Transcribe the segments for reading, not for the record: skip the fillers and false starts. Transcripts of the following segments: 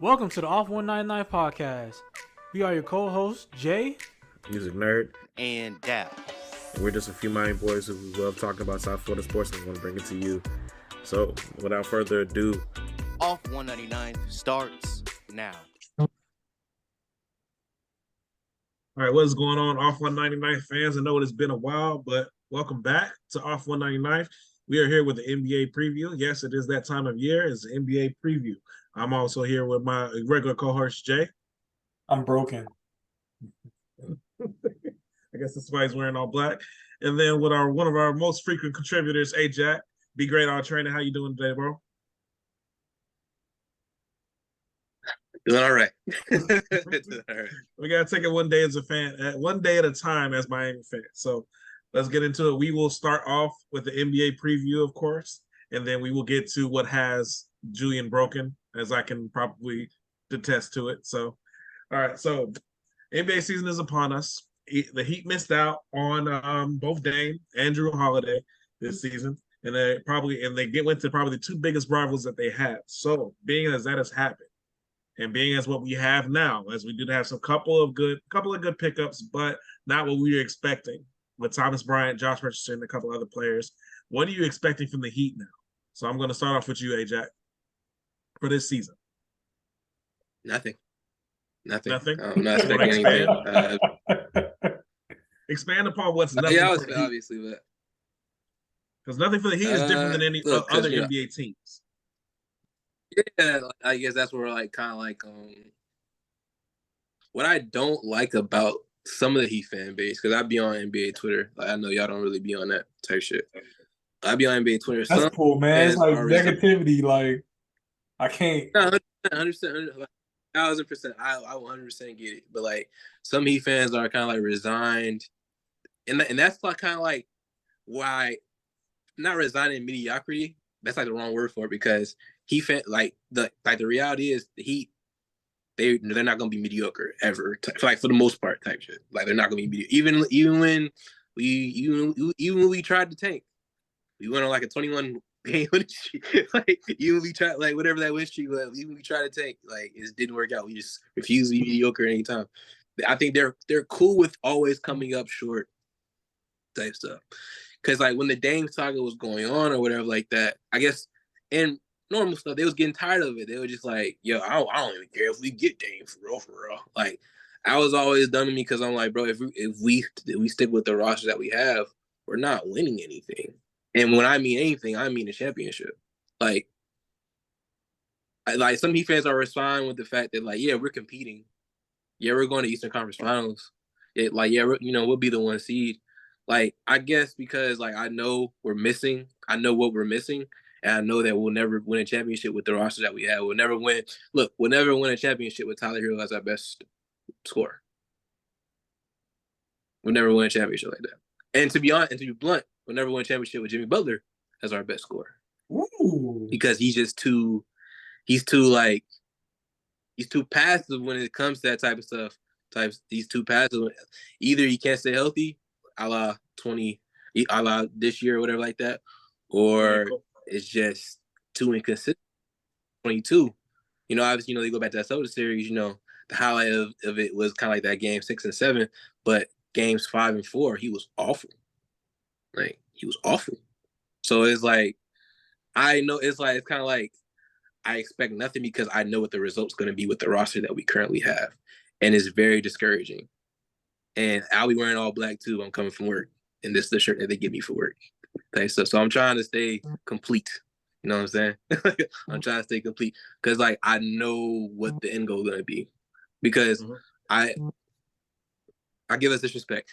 Welcome to the Off 199 podcast. We are your co-hosts, Jay, Music Nerd, and Dap. and we're just a few Miami boys who love talking about South Florida sports and want to bring it to you. So, without further ado, Off 199 starts now. All right, what is going on, Off 199 fans? I know it has been a while, but welcome back to Off 199. We are here with the NBA preview. Yes, it is that time of year. It's the NBA preview. I'm also here with my regular co-host, Jay. I'm broken. I guess that's why he's wearing all black. And then with one of our most frequent contributors, Jack. Be great on training. How you doing today, bro? Doing all right. We gotta take it one day as a fan, one day at a time as Miami fans. So let's get into it. We will start off with the NBA preview, of course, and then we will get to what has Julian broken, as I can probably attest to it. So, all right. So NBA season is upon us. The Heat missed out on both Dame and Jrue Holiday this season, and they went to probably the two biggest rivals that they have. So, being as that has happened, and being as what we have now, as we did have some couple of good pickups, but not what we were expecting with Thomas Bryant, Josh Richardson, and a couple other players. What are you expecting from the Heat now? So I'm going to start off with you, Jack, for this season. Nothing. I'm not expecting anything. Expand upon what's nothing. Yeah, for the Heat. obviously, but because nothing for the Heat is different than any other NBA teams. Yeah, I guess that's where what I don't like about some of the Heat fan base, because I be on NBA Twitter. Like, I know y'all don't really be on that type shit. I be on NBA Twitter. That's cool, man. It's like negativity. Like, I can't. No, 100%, 1,000%. I will 100% get it. But like, some Heat fans are kind of like resigned, and that's like kind of like why not resigning in mediocrity. That's like the wrong word for it, because Heat fan the reality is the Heat, they're not gonna be mediocre ever. Like, for the most part, type shit. Like, they're not gonna be mediocre. Even when we tried to tank, we went on like a 21 game win streak. Like, even we tried, like, whatever that win streak was, even we tried to tank, like, it didn't work out. We just refused to be mediocre anytime. I think they're cool with always coming up short type stuff. Because like when the Dame saga was going on or whatever like that, I guess in normal stuff, they was getting tired of it. They were just like, yo, I don't even care if we get Dame for real. Like, I was always done to me, because I'm like, bro, if we stick with the roster that we have, we're not winning anything. And when I mean anything, I mean a championship. Like some Heat fans are responding with the fact that, like, yeah, we're competing. Yeah, we're going to Eastern Conference Finals. We'll be the 1 seed. Like, I guess because, like, I know what we're missing, and I know that we'll never win a championship with the roster that we have. We'll never win a championship with Tyler Hero as our best scorer. We'll never win a championship like that. And to be blunt, we'll never win a championship with Jimmy Butler as our best scorer. Ooh. Because he's too passive when it comes to that type of stuff. He's too passive. Either he can't stay healthy, a la this year or whatever like that, or it's just too inconsistent. 22. Obviously, they go back to that Celtics series, the highlight of it was kind of like that game 6 and 7, but games 5 and 4, he was awful. Like, he was awful. So it's like, I know it's kind of like, I expect nothing because I know what the result's going to be with the roster that we currently have. And it's very discouraging. And I'll be wearing all black too. I'm coming from work. And this is the shirt that they give me for work. Okay, so I'm trying to stay complete. You know what I'm saying? I'm trying to stay complete. Because, like, I know what the end goal is going to be. Because I give us this respect.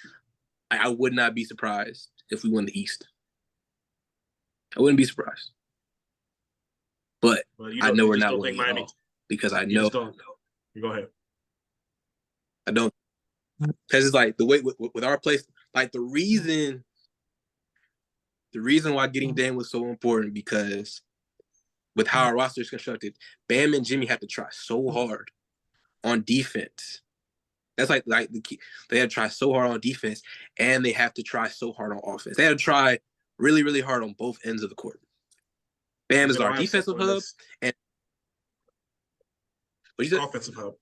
I would not be surprised if we won the East. I wouldn't be surprised. But I know we're not winning at all. Because I know. Go ahead. I don't. Because it's like the way with our place, like the reason why getting Dame was so important, because with how our roster is constructed, Bam and Jimmy have to try so hard on defense. That's like the key. They have to try so hard on defense, and they have to try so hard on offense. They have to try really, really hard on both ends of the court. Bam is our defensive hub, and What you said? Offensive help.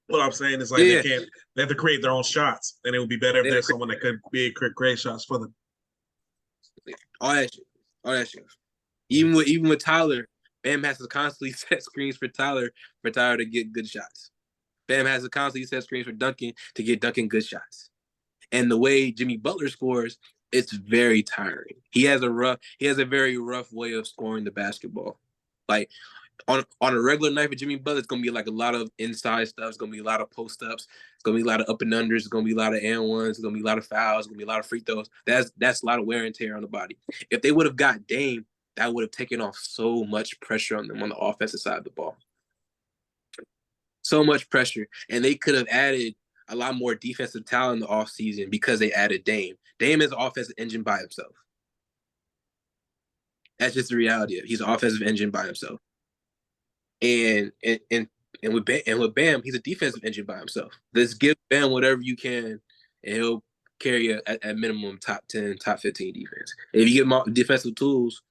What I'm saying is like they have to create their own shots, and it would be better if there's someone that could be create shots for them. All that shit. Even with Tyler, Bam has to constantly set screens for Tyler to get good shots. Bam has to constantly set screens for Duncan to get Duncan good shots. And the way Jimmy Butler scores, it's very tiring. He has a very rough way of scoring the basketball. Like on a regular night for Jimmy Butler, it's gonna be like a lot of inside stuff. It's gonna be a lot of post ups. It's gonna be a lot of up and unders. It's gonna be a lot of and ones. It's gonna be a lot of fouls. It's gonna be a lot of free throws. That's a lot of wear and tear on the body. If they would have got Dame, that would have taken off so much pressure on them on the offensive side of the ball. So much pressure, and they could have added a lot more defensive talent in the offseason because they added Dame. Dame is an offensive engine by himself. That's just the reality of it. He's an offensive engine by himself. And with Bam, he's a defensive engine by himself. Let's give Bam whatever you can, and he'll carry at minimum top 10, top 15 defense. And if you give him defensive tools,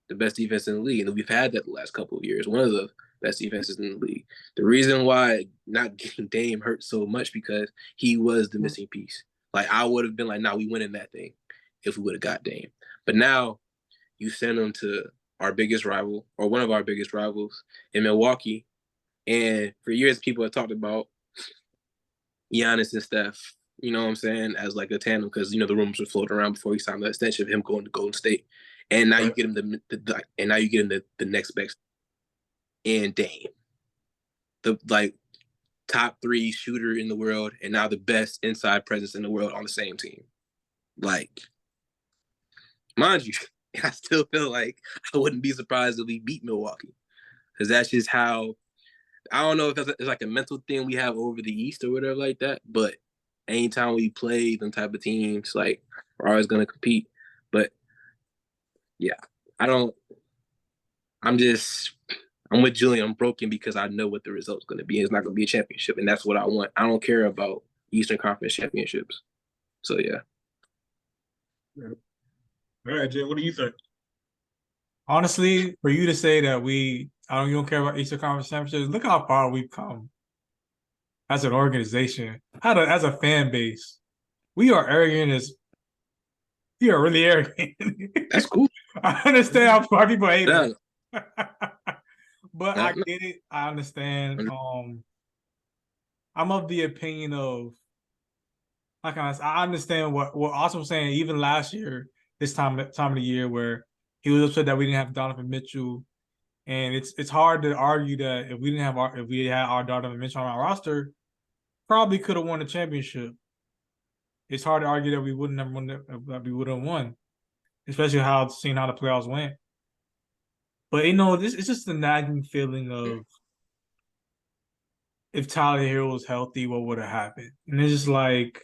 the best defense in the league. And we've had that the last couple of years. One of the best defenses in the league. The reason why not getting Dame hurt so much because he was the missing piece. Like, I would have been like, we winning that thing if we would have got Dame. But now you send him to our biggest rival, or one of our biggest rivals in Milwaukee. And for years, people have talked about Giannis and Steph, you know what I'm saying, as like a tandem because, the rumors were floating around before he signed the extension of him going to Golden State. And now you get him the next best and Dame, the top 3 shooter in the world, and now the best inside presence in the world on the same team. Like, mind you, I still feel like I wouldn't be surprised if we beat Milwaukee because that's just how. I don't know if it's like a mental thing we have over the East or whatever like that, but anytime we play them type of teams, like, we're always gonna compete. But yeah, I'm with Julian. I'm broken because I know what the result's going to be. It's not going to be a championship, and that's what I want. I don't care about Eastern Conference championships. So, yeah. All right, Jay, what do you think? Honestly, for you to say that you don't care about Eastern Conference championships, look how far we've come as an organization, as a fan base. We are really arrogant. That's cool. I understand how far people hate Yeah. it. But I get it. I understand. I'm of the opinion of, I understand what Austin was saying. Even last year, this time of the year, where he was upset that we didn't have Donovan Mitchell, and it's hard to argue that if we had our Donovan Mitchell on our roster, probably could have won the championship. It's hard to argue that we wouldn't have won, especially seeing how the playoffs went. But it's just the nagging feeling of if Tyler Hero was healthy, what would have happened? And it's just like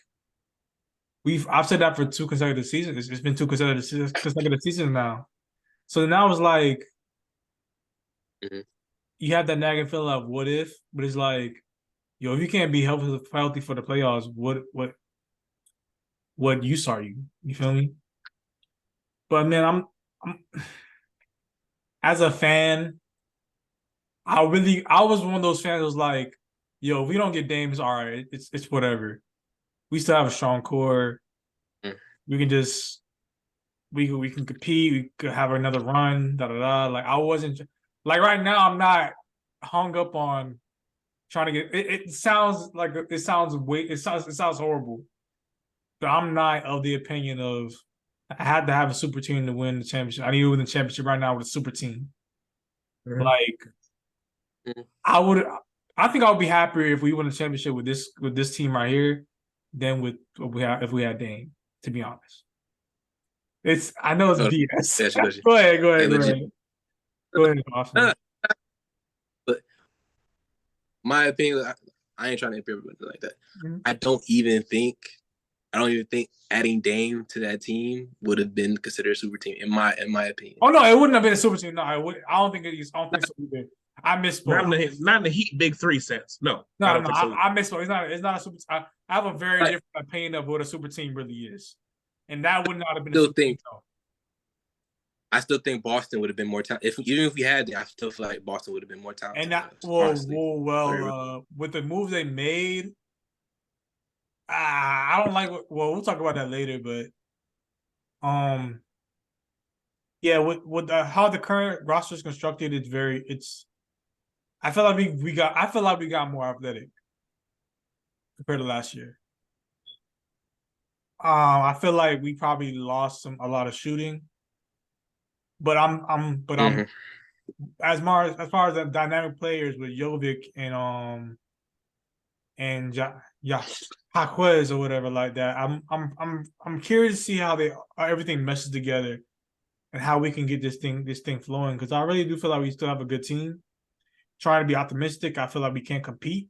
I've said that for 2 consecutive seasons. It's been 2 consecutive seasons now. So now it's like you have that nagging feeling of what if, but it's like, if you can't be healthy for the playoffs, what use are you? You feel me? But man, I'm as a fan, I was one of those fans that was like, if we don't get Dame, it's all right. It's whatever. We still have a strong core. We can we can compete. We could have another run. Like, I wasn't like right now. I'm not hung up on trying to get. It sounds horrible, but I'm not of the opinion of I had to have a super team to win the championship. I need to win the championship right now with a super team. Like, I think I would be happier if we won the championship with this team right here than with if we had Dame. To be honest, I know it's BS. Go ahead, Austin. But my opinion, I ain't trying to interfere with anything like that. Mm-hmm. I don't even think adding Dame to that team would have been considered a super team in my opinion. Oh no, it wouldn't have been a super team. No, I don't think so either. I misspoke. Not in the Heat big 3 sense. No. I misspoke. It's not a super. I have a very different opinion of what a super team really is, and that would not have been a super team. I still think Boston would have been more talented. Even if we had it, I still feel like Boston would have been more talented. And with the moves they made, I don't like. We'll talk about that later, but yeah, with how the current roster is constructed, it's. I feel like we got more athletic compared to last year. I feel like we probably lost a lot of shooting, but I'm as far as the dynamic players with Jovic and Jaquez or whatever like that. I'm curious to see how everything meshes together and how we can get this thing flowing, because I really do feel like we still have a good team. Trying to be optimistic, I feel like we can't compete,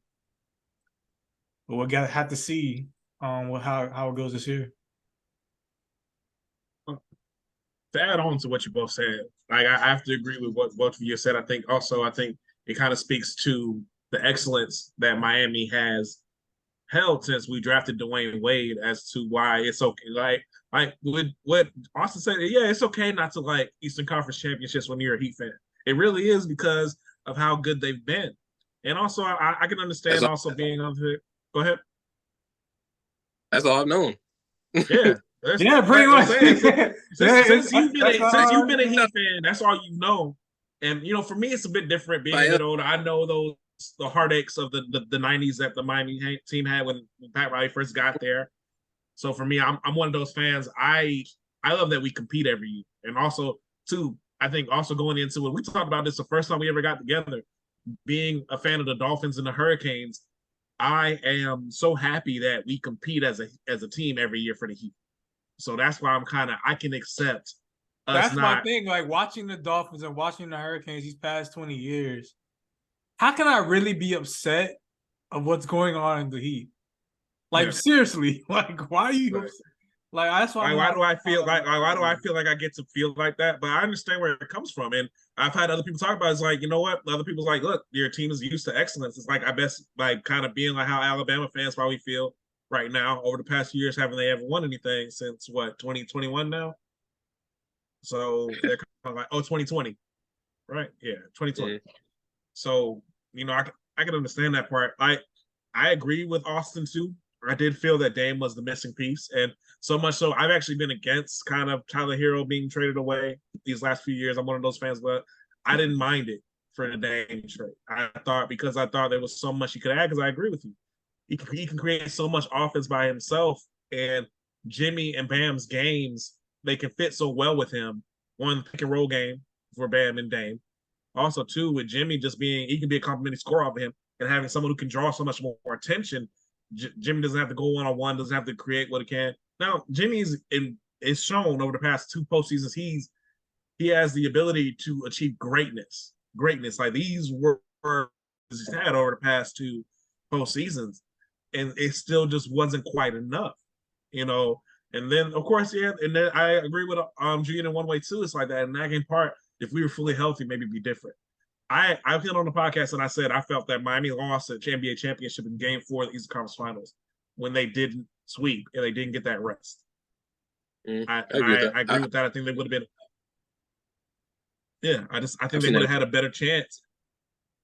but we'll have to see how it goes this year. To add on to what you both said, like I have to agree with what both of you said. I think it kind of speaks to the excellence that Miami has held since we drafted Dwayne Wade as to why it's okay. Like with what Austin said, yeah, it's okay not to like Eastern Conference championships when you're a Heat fan. It really is because of how good they've been. And also I can understand also being on the go ahead. That's all I've known. Yeah. Yeah, pretty much. Since you've been a Heat fan, that's all you know. And for me, it's a bit different being a bit older. I know the heartaches of the 90s that the Miami team had when Pat Riley first got there. So for me, I'm one of those fans. I love that we compete every year. And also, too, I think also going into it, we talked about this the first time we ever got together, being a fan of the Dolphins and the Hurricanes. I am so happy that we compete as a team every year for the Heat. So that's why I can accept us. That's my thing. Like watching the Dolphins and watching the Hurricanes these past 20 years, how can I really be upset of what's going on in the Heat? Like seriously, like why are you upset? Like that's why. Why do I feel like I get to feel like that? But I understand where it comes from, and I've had other people talk about it. It's like, you know what? Other people's like, look, your team is used to excellence. It's like I best like kind of being like how Alabama fans probably feel right now over the past few years. Haven't they ever won anything since 2021 now? So they're kind of like 2020, right? Yeah, 2020. Yeah. So I can understand that part. I agree with Austin too. I did feel that Dame was the missing piece, and so much so I've actually been against kind of Tyler Hero being traded away these last few years. I'm one of those fans, but I didn't mind it for the Dame trade. I thought there was so much he could add, because I agree with you. He can create so much offense by himself, and Jimmy and Bam's games, they can fit so well with him. One pick and roll game for Bam and Dame. Also, two, with Jimmy he can be a complimentary scorer off of him, and having someone who can draw so much more attention. Jimmy doesn't have to go one-on-one, doesn't have to create what he can. Now, Jimmy's is shown over the past two postseasons, he has the ability to achieve greatness. Like these were he's had over the past two postseasons, and it still just wasn't quite enough, And then, of course, and then I agree with Julian in one way too. It's like that nagging part. If we were fully healthy, maybe it'd be different. I've been on the podcast and I said I felt that Miami lost the NBA championship in Game 4 of the Eastern Conference Finals when they didn't sweep and they didn't get that rest. I agree with that. I think they would have been. Yeah, I think they would have had a better chance,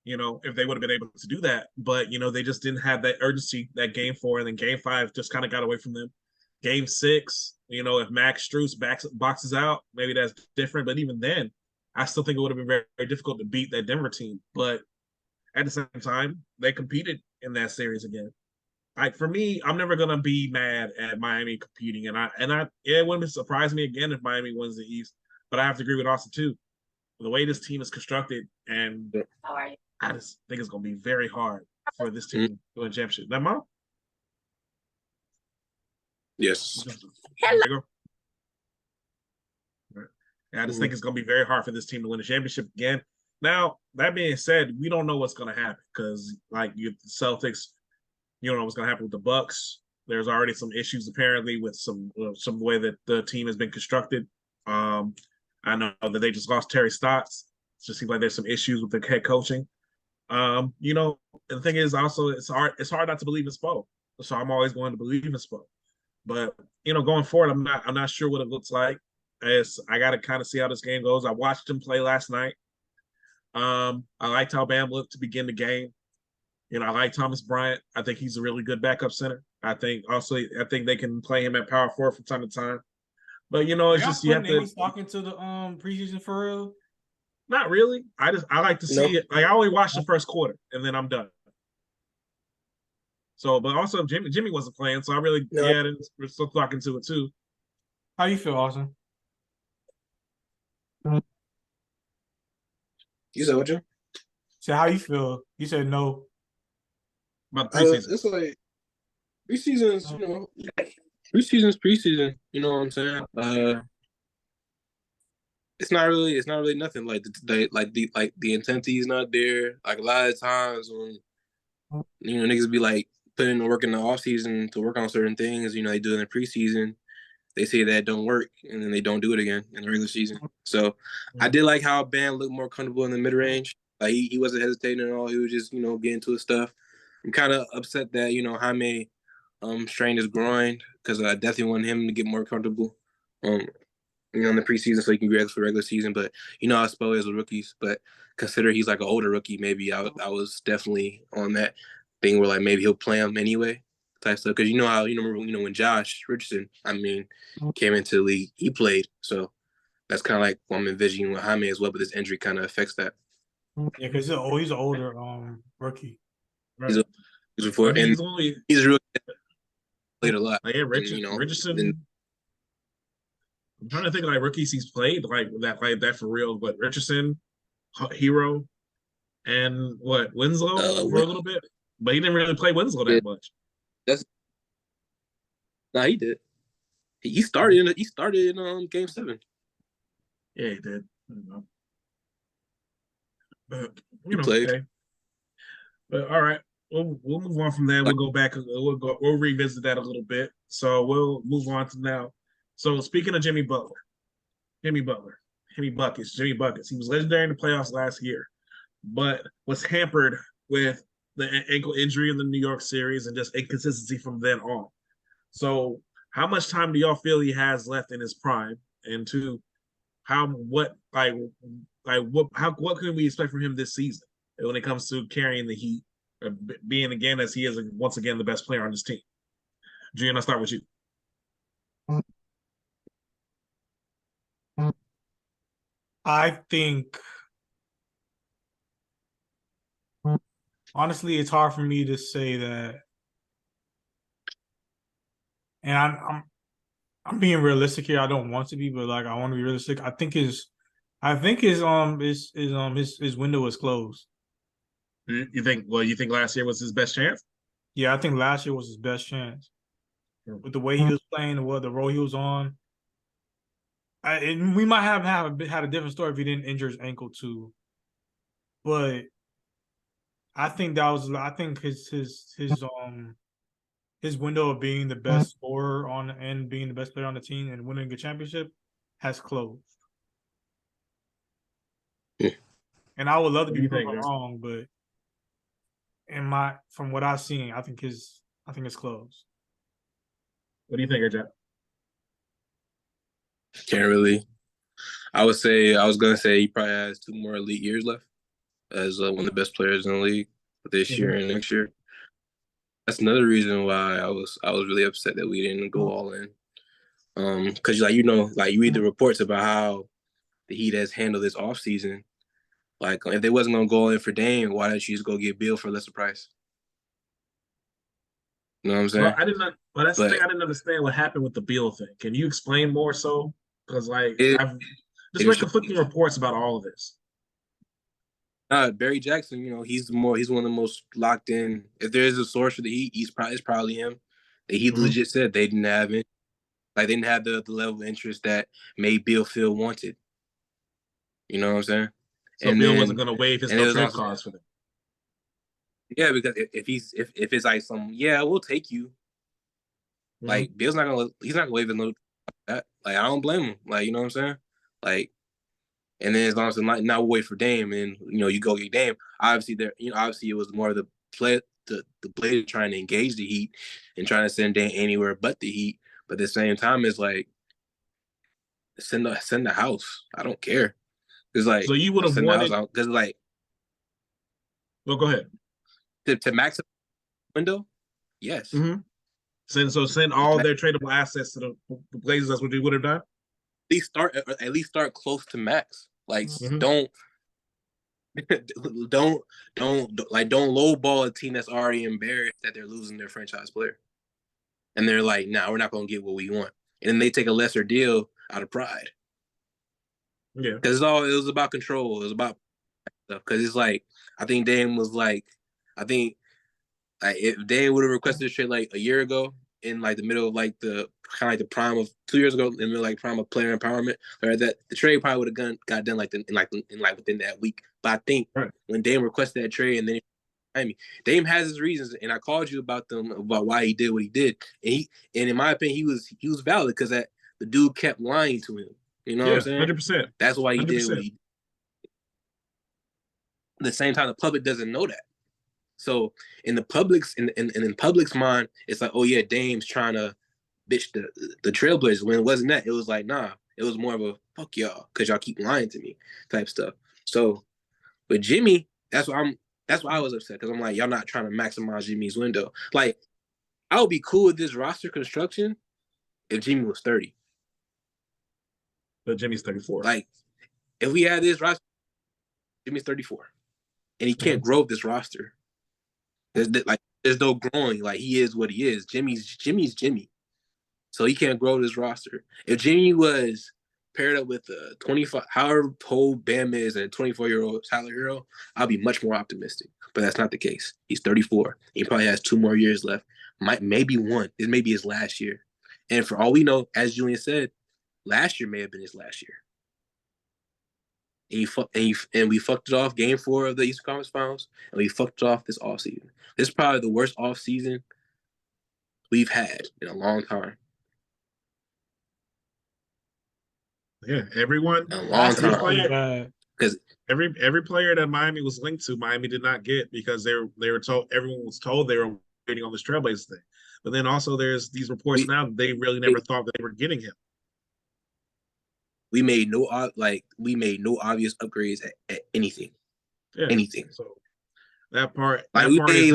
if they would have been able to do that. But they just didn't have that urgency. That Game 4 and then Game 5 just kind of got away from them. Game 6, if Max Strus boxes out, maybe that's different. But even then, I still think it would have been very, very difficult to beat that Denver team. But at the same time, they competed in that series again. For me, I'm never gonna be mad at Miami competing, it wouldn't surprise me again if Miami wins the East. But I have to agree with Austin too. The way this team is constructed, and I just think it's gonna be very hard for this team to win a championship. That Mom? Yes. Hello. I just think it's going to be very hard for this team to win the championship again. Now, that being said, we don't know what's going to happen because, like, the Celtics, you don't know what's going to happen with the Bucks. There's already some issues apparently with some way that the team has been constructed. I know that they just lost Terry Stotts. It just seems like there's some issues with the head coaching. And the thing is also it's hard not to believe in Spo. So I'm always going to believe in Spo. But going forward, I'm not sure what it looks like. I got to kind of see how this game goes. I watched him play last night. I liked how Bam looked to begin the game. I like Thomas Bryant. I think he's a really good backup center. I think they can play him at power forward from time to time. But it's just you have to. Stock into the preseason for real. Not really. I like to see it. Like I only watch the first quarter and then I'm done. So, but also Jimmy wasn't playing, so I really we're still talking to it too. How you feel, Austin? You said what, Jim? So how you feel? You said no. About preseason. It's like preseason's, preseason's preseason. You know what I'm saying? It's not really nothing. Like the intensity is not there. Like a lot of times when niggas be like putting in the work in the off season to work on certain things, they do it in the preseason. They say that don't work, and then they don't do it again in the regular season. So I did like how Bam looked more comfortable in the mid range. Like he wasn't hesitating at all. He was just getting to his stuff. I'm kind of upset that Jaime strained his groin because I definitely want him to get more comfortable. In the preseason so he can be ready for regular season. But how Spo is with rookies. But consider he's like an older rookie, maybe I was definitely on that thing where like maybe he'll play him anyway type stuff. Because how when Josh Richardson came into the league, he played. So that's kind of like what I'm envisioning with Jaime as well. But this injury kind of affects that. Yeah, because he's an older rookie. Right. He's really played a lot. Yeah, Richardson. I'm trying to think of like rookies he's played like that for real. But Richardson, Hero, and Winslow for a little bit, but he didn't really play Winslow that much. He did. He started in game 7. Yeah, he did. But he played. Okay. But all right, we'll move on from there. We'll go back. We'll revisit that a little bit. So we'll move on to now. So speaking of Jimmy Buckets, Jimmy Buckets. He was legendary in the playoffs last year, but was hampered with the ankle injury in the New York series and just inconsistency from then on. So how much time do y'all feel he has left in his prime? And two, what can we expect from him this season when it comes to carrying the Heat, or being again as he is once again the best player on this team? Julian, I'll start with you. I think honestly, it's hard for me to say that, and I'm being realistic here. I don't want to be, but like I want to be realistic. I think his window is closed. You think last year was his best chance? Yeah, I think last year was his best chance. With the way he was playing, the role he was on. And we might have had a different story if he didn't injure his ankle too. But I think his window of being the best scorer and being the best player on the team and winning a championship has closed. Yeah. And I would love to be proven wrong, but from what I've seen, I think it's closed. What do you think, Ajay? Can't really. I was gonna say he probably has 2 more elite years left as one of the best players in the league this year and next year. That's another reason why I was really upset that we didn't go all in. Because you read the reports about how the Heat has handled this offseason. Like if they wasn't gonna go all in for Dame, why didn't you just go get Bill for a lesser price? You know what I'm saying? Well, that's the thing. I didn't understand what happened with the Beal thing. Can you explain more so? Because I've just read conflicting reports about all of this. Barry Jackson, he's one of the most locked in. If there is a source for the Heat, it's probably him. The Heat legit said they didn't have it. Like they didn't have the level of interest that made Bill feel wanted. You know what I'm saying? So Bill wasn't going to waive his no-trade clause for them. Yeah, because if it's like we'll take you. Like Bill's not gonna waive his no that. Like I don't blame him. Like you know what I'm saying? Like, and then as long as not wait for Dame and you go get Dame. Obviously it was more of the play the Blazers trying to engage the Heat and trying to send Dame anywhere but the Heat. But at the same time, it's like send the house. I don't care. It's like, so you would have wanted because like, well, go ahead. To max window, yes. Mm-hmm. Send all their tradable assets to the Blazers. That's what you would have done. At least start close to max. Like Mm-hmm. don't lowball a team that's already embarrassed that they're losing their franchise player, and they're like, "Nah, we're not gonna get what we want," and then they take a lesser deal out of pride. Yeah, because it was about control. It was about stuff. Because it's like I think Dame was like, if Dame would have requested this trade like a year ago in like the middle of like the kind of like the prime of 2 years ago in the middle like prime of player empowerment, or that the trade probably would have got done like within that week. But I think when Dame requested that trade and then Dame has his reasons, and I called you about why he did what he did, and in my opinion he was valid because that the dude kept lying to him. You know what I'm saying? 100%. That's why he 100%. did what he did. At the same time, the public doesn't know that. So in the public's mind, it's like, oh yeah, Dame's trying to bitch the Trailblazers. When it wasn't that, it was like, nah, it was more of a fuck y'all because y'all keep lying to me type stuff. So with Jimmy, that's why I was upset because I'm like, y'all not trying to maximize Jimmy's window. Like, I would be cool with this roster construction if Jimmy was 30. But Jimmy's 34. Like, if we had this roster, Jimmy's 34, and he can't grow this roster. There's no growing. Like, he is what he is. Jimmy's Jimmy, so he can't grow this roster. If Jimmy was paired up with a 25, however old Bam is, and a 24-year-old Tyler Hero, I'll be much more optimistic. But that's not the case. He's 34. He probably has 2 more years left. Maybe one. It may be his last year. And for all we know, as Julian said, last year may have been his last year. And we fucked it off game 4 of the Eastern Conference Finals, and we fucked it off this offseason. This is probably the worst offseason we've had in a long time. Yeah, everyone. A long time. Because every player that Miami was linked to, Miami did not get because they were told, everyone was told they were waiting on this Trailblazers thing. But then also there's these reports now that they really never thought that they were getting him. We made no obvious upgrades at anything. Yeah. Anything. So that part, we made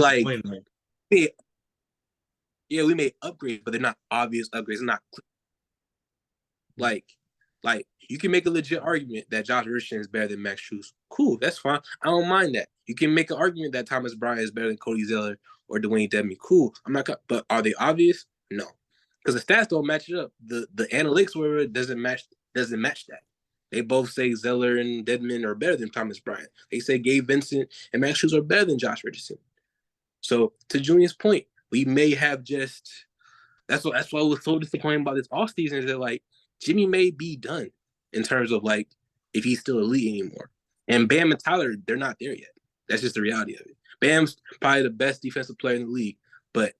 upgrades, but they're not obvious upgrades. They're not like you can make a legit argument that Josh Richardson is better than Max Strus. Cool, that's fine. I don't mind that. You can make an argument that Thomas Bryant is better than Cody Zeller or Dwayne Dedmon. Cool. But are they obvious? No, because the stats don't match it up. The analytics where doesn't match that. They both say Zeller and Dedmon are better than Thomas Bryant. They say Gabe Vincent and Max Strus are better than Josh Richardson. So to Julian's point, we may have just that's why I was so disappointed about this offseason is that like Jimmy may be done in terms of like if he's still elite anymore. And Bam and Tyler, they're not there yet. That's just the reality of it. Bam's probably the best defensive player in the league, but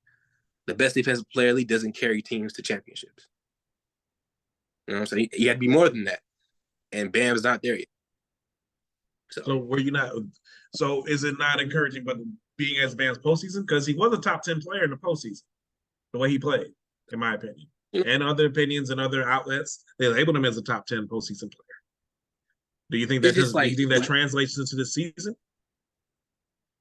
the best defensive player in the league doesn't carry teams to championships. You know what I'm saying? He had to be more than that. And Bam's not there yet. So were you not? So is it not encouraging, but being as Bam's postseason? Because he was a top 10 player in the postseason, the way he played, in my opinion. And other opinions and other outlets, they labeled him as a top 10 postseason player. Do you think that do you think that translates into the season?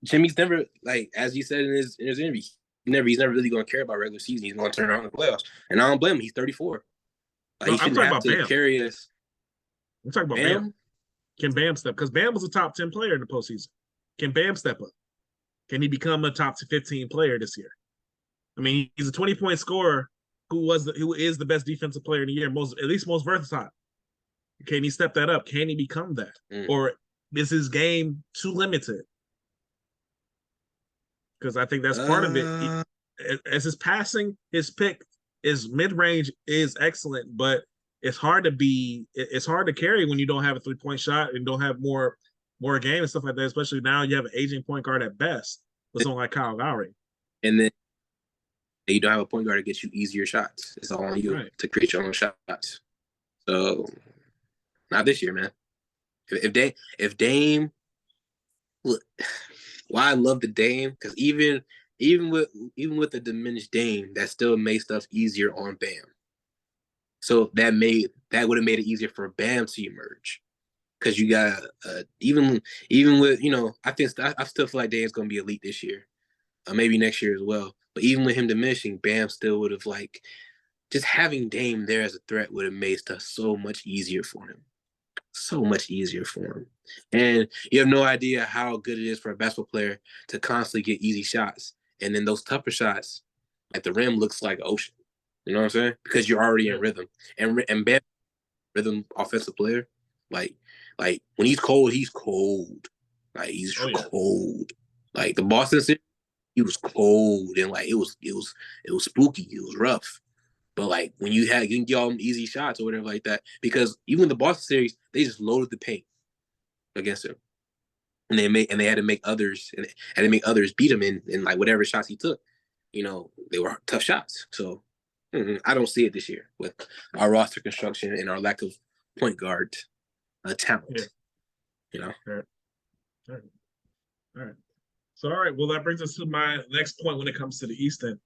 Jimmy's never, like, as he said in his interview, he's never really going to care about regular season. He's going to turn around the playoffs. And I don't blame him. He's 34. Like, he shouldn't have to carry us. I'm talking about Bam. Can Bam step? Because Bam was a top 10 player in the postseason. Can Bam step up? Can he become a top 15 player this year? I mean, he's a 20-point scorer who is the best defensive player in the year, at least most versatile. Can he step that up? Can he become that? Or is his game too limited? Because I think that's part of it. As his passing, his pick, his mid-range is excellent, but it's hard to carry when you don't have a 3-point shot and don't have more game and stuff like that, especially now you have an aging point guard at best with someone like Kyle Lowry. And then you don't have a point guard to get you easier shots. It's all on you to create your own shots. So not this year, man. If Dame, look, why I love the Dame, because even with the diminished Dame, that still made stuff easier on Bam. So that would have made it easier for Bam to emerge. Because you got even with I still feel like Dame's gonna be elite this year, maybe next year as well. But even with him diminishing, Bam still would have just having Dame there as a threat would have made stuff so much easier for him, so much easier for him. And you have no idea how good it is for a basketball player to constantly get easy shots, and then those tougher shots at the rim looks like ocean. You know what I'm saying? Because you're already in rhythm, and Bam, rhythm offensive player, like when he's cold, he's cold. Like he's cold. Like the Boston series, he was cold and it was spooky. It was rough. But when you can get all them easy shots or whatever like that, because even the Boston series, they just loaded the paint against him, and they had to make others beat him in whatever shots he took. They were tough shots. So I don't see it this year with our roster construction and our lack of point guard talent. Yeah. All right. So, all right. Well, that brings us to my next point when it comes to the East. Then,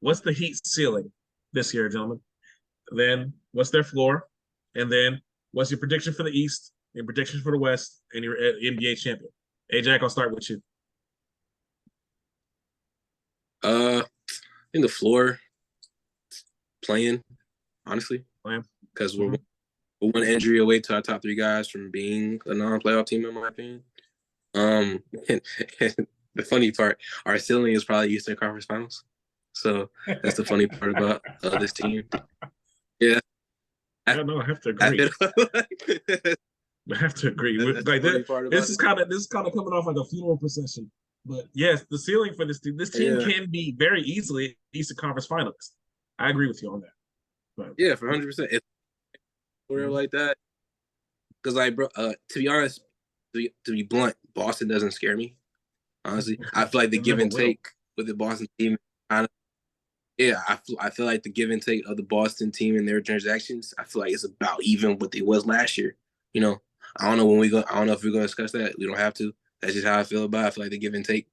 what's the Heat ceiling this year, gentlemen? Then, what's their floor? And then, what's your prediction for the East, your prediction for the West, and your NBA champion? Hey, Jack, I'll start with you. I think the floor playing, honestly, because we're one injury away to our top three guys from being a non-playoff team, in my opinion. And the funny part, our ceiling is probably Eastern Conference Finals. So that's the funny part about this team. Yeah. I have to agree. I have to agree. This is kind of coming off like a funeral procession. But yes, the ceiling for this team can be very easily Eastern Conference Finals. I agree with you on that. But, yeah, for 100%. Whatever like that. Because to be honest, to be blunt, Boston doesn't scare me. Honestly, I feel like the give and take with the Boston team, I feel like the give and take of the Boston team and their transactions, I feel like it's about even what it was last year. I don't know if we're gonna discuss that. We don't have to. That's just how I feel about it. I feel like the give and take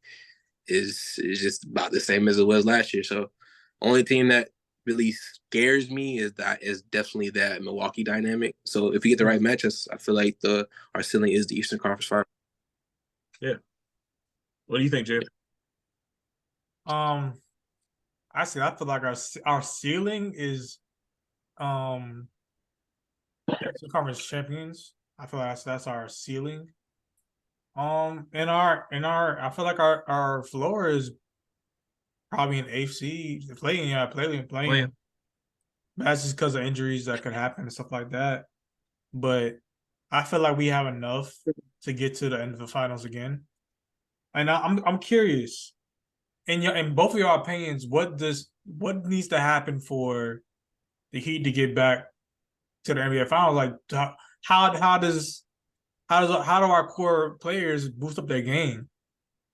is just about the same as it was last year. So, only team that really scares me is definitely that Milwaukee dynamic. So if we get the right matches, I feel like our ceiling is the Eastern Conference Final. Yeah. What do you think, Jay? I feel like our ceiling is Eastern Conference champions. I feel like that's our ceiling. I feel like our floor is probably an AFC playing. That's just because of injuries that could happen and stuff like that. But I feel like we have enough to get to the end of the finals again. And I'm curious, in both of your opinions, what needs to happen for the Heat to get back to the NBA finals? Like how do our core players boost up their game?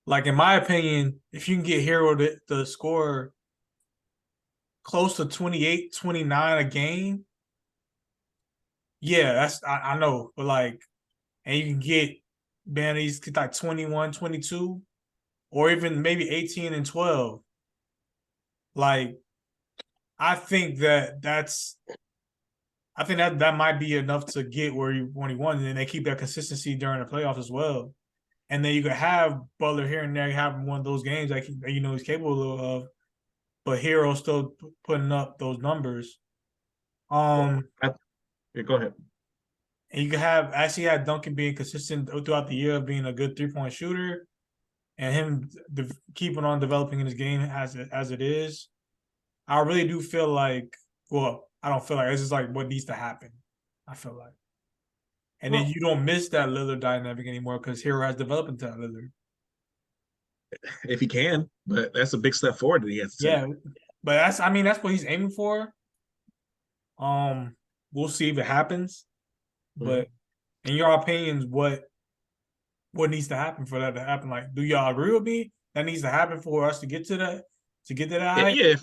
Like, in my opinion, if you can get Hero to score close to 28, 29 a game, yeah, I know. But and you can get Bannies like 21, 22, or even maybe 18 and 12. I think that might be enough to get where you want to won, and then they keep that consistency during the playoffs as well. And then you could have Butler here and there having one of those games that he's capable of, but Hero still putting up those numbers. Go ahead. And you could have Duncan being consistent throughout the year of being a good 3-point shooter, and him keeping on developing in his game as it is. I really do feel like, well, I don't feel like it's just like what needs to happen. I feel like. And then you don't miss that Lillard dynamic anymore because Hero has developed into that Lillard. If he can, but that's a big step forward that he has to take. Yeah, but that's what he's aiming for. We'll see if it happens. But in your opinions, what needs to happen for that to happen? Like, do y'all agree with me? That needs to happen for us to get to that height? Yeah.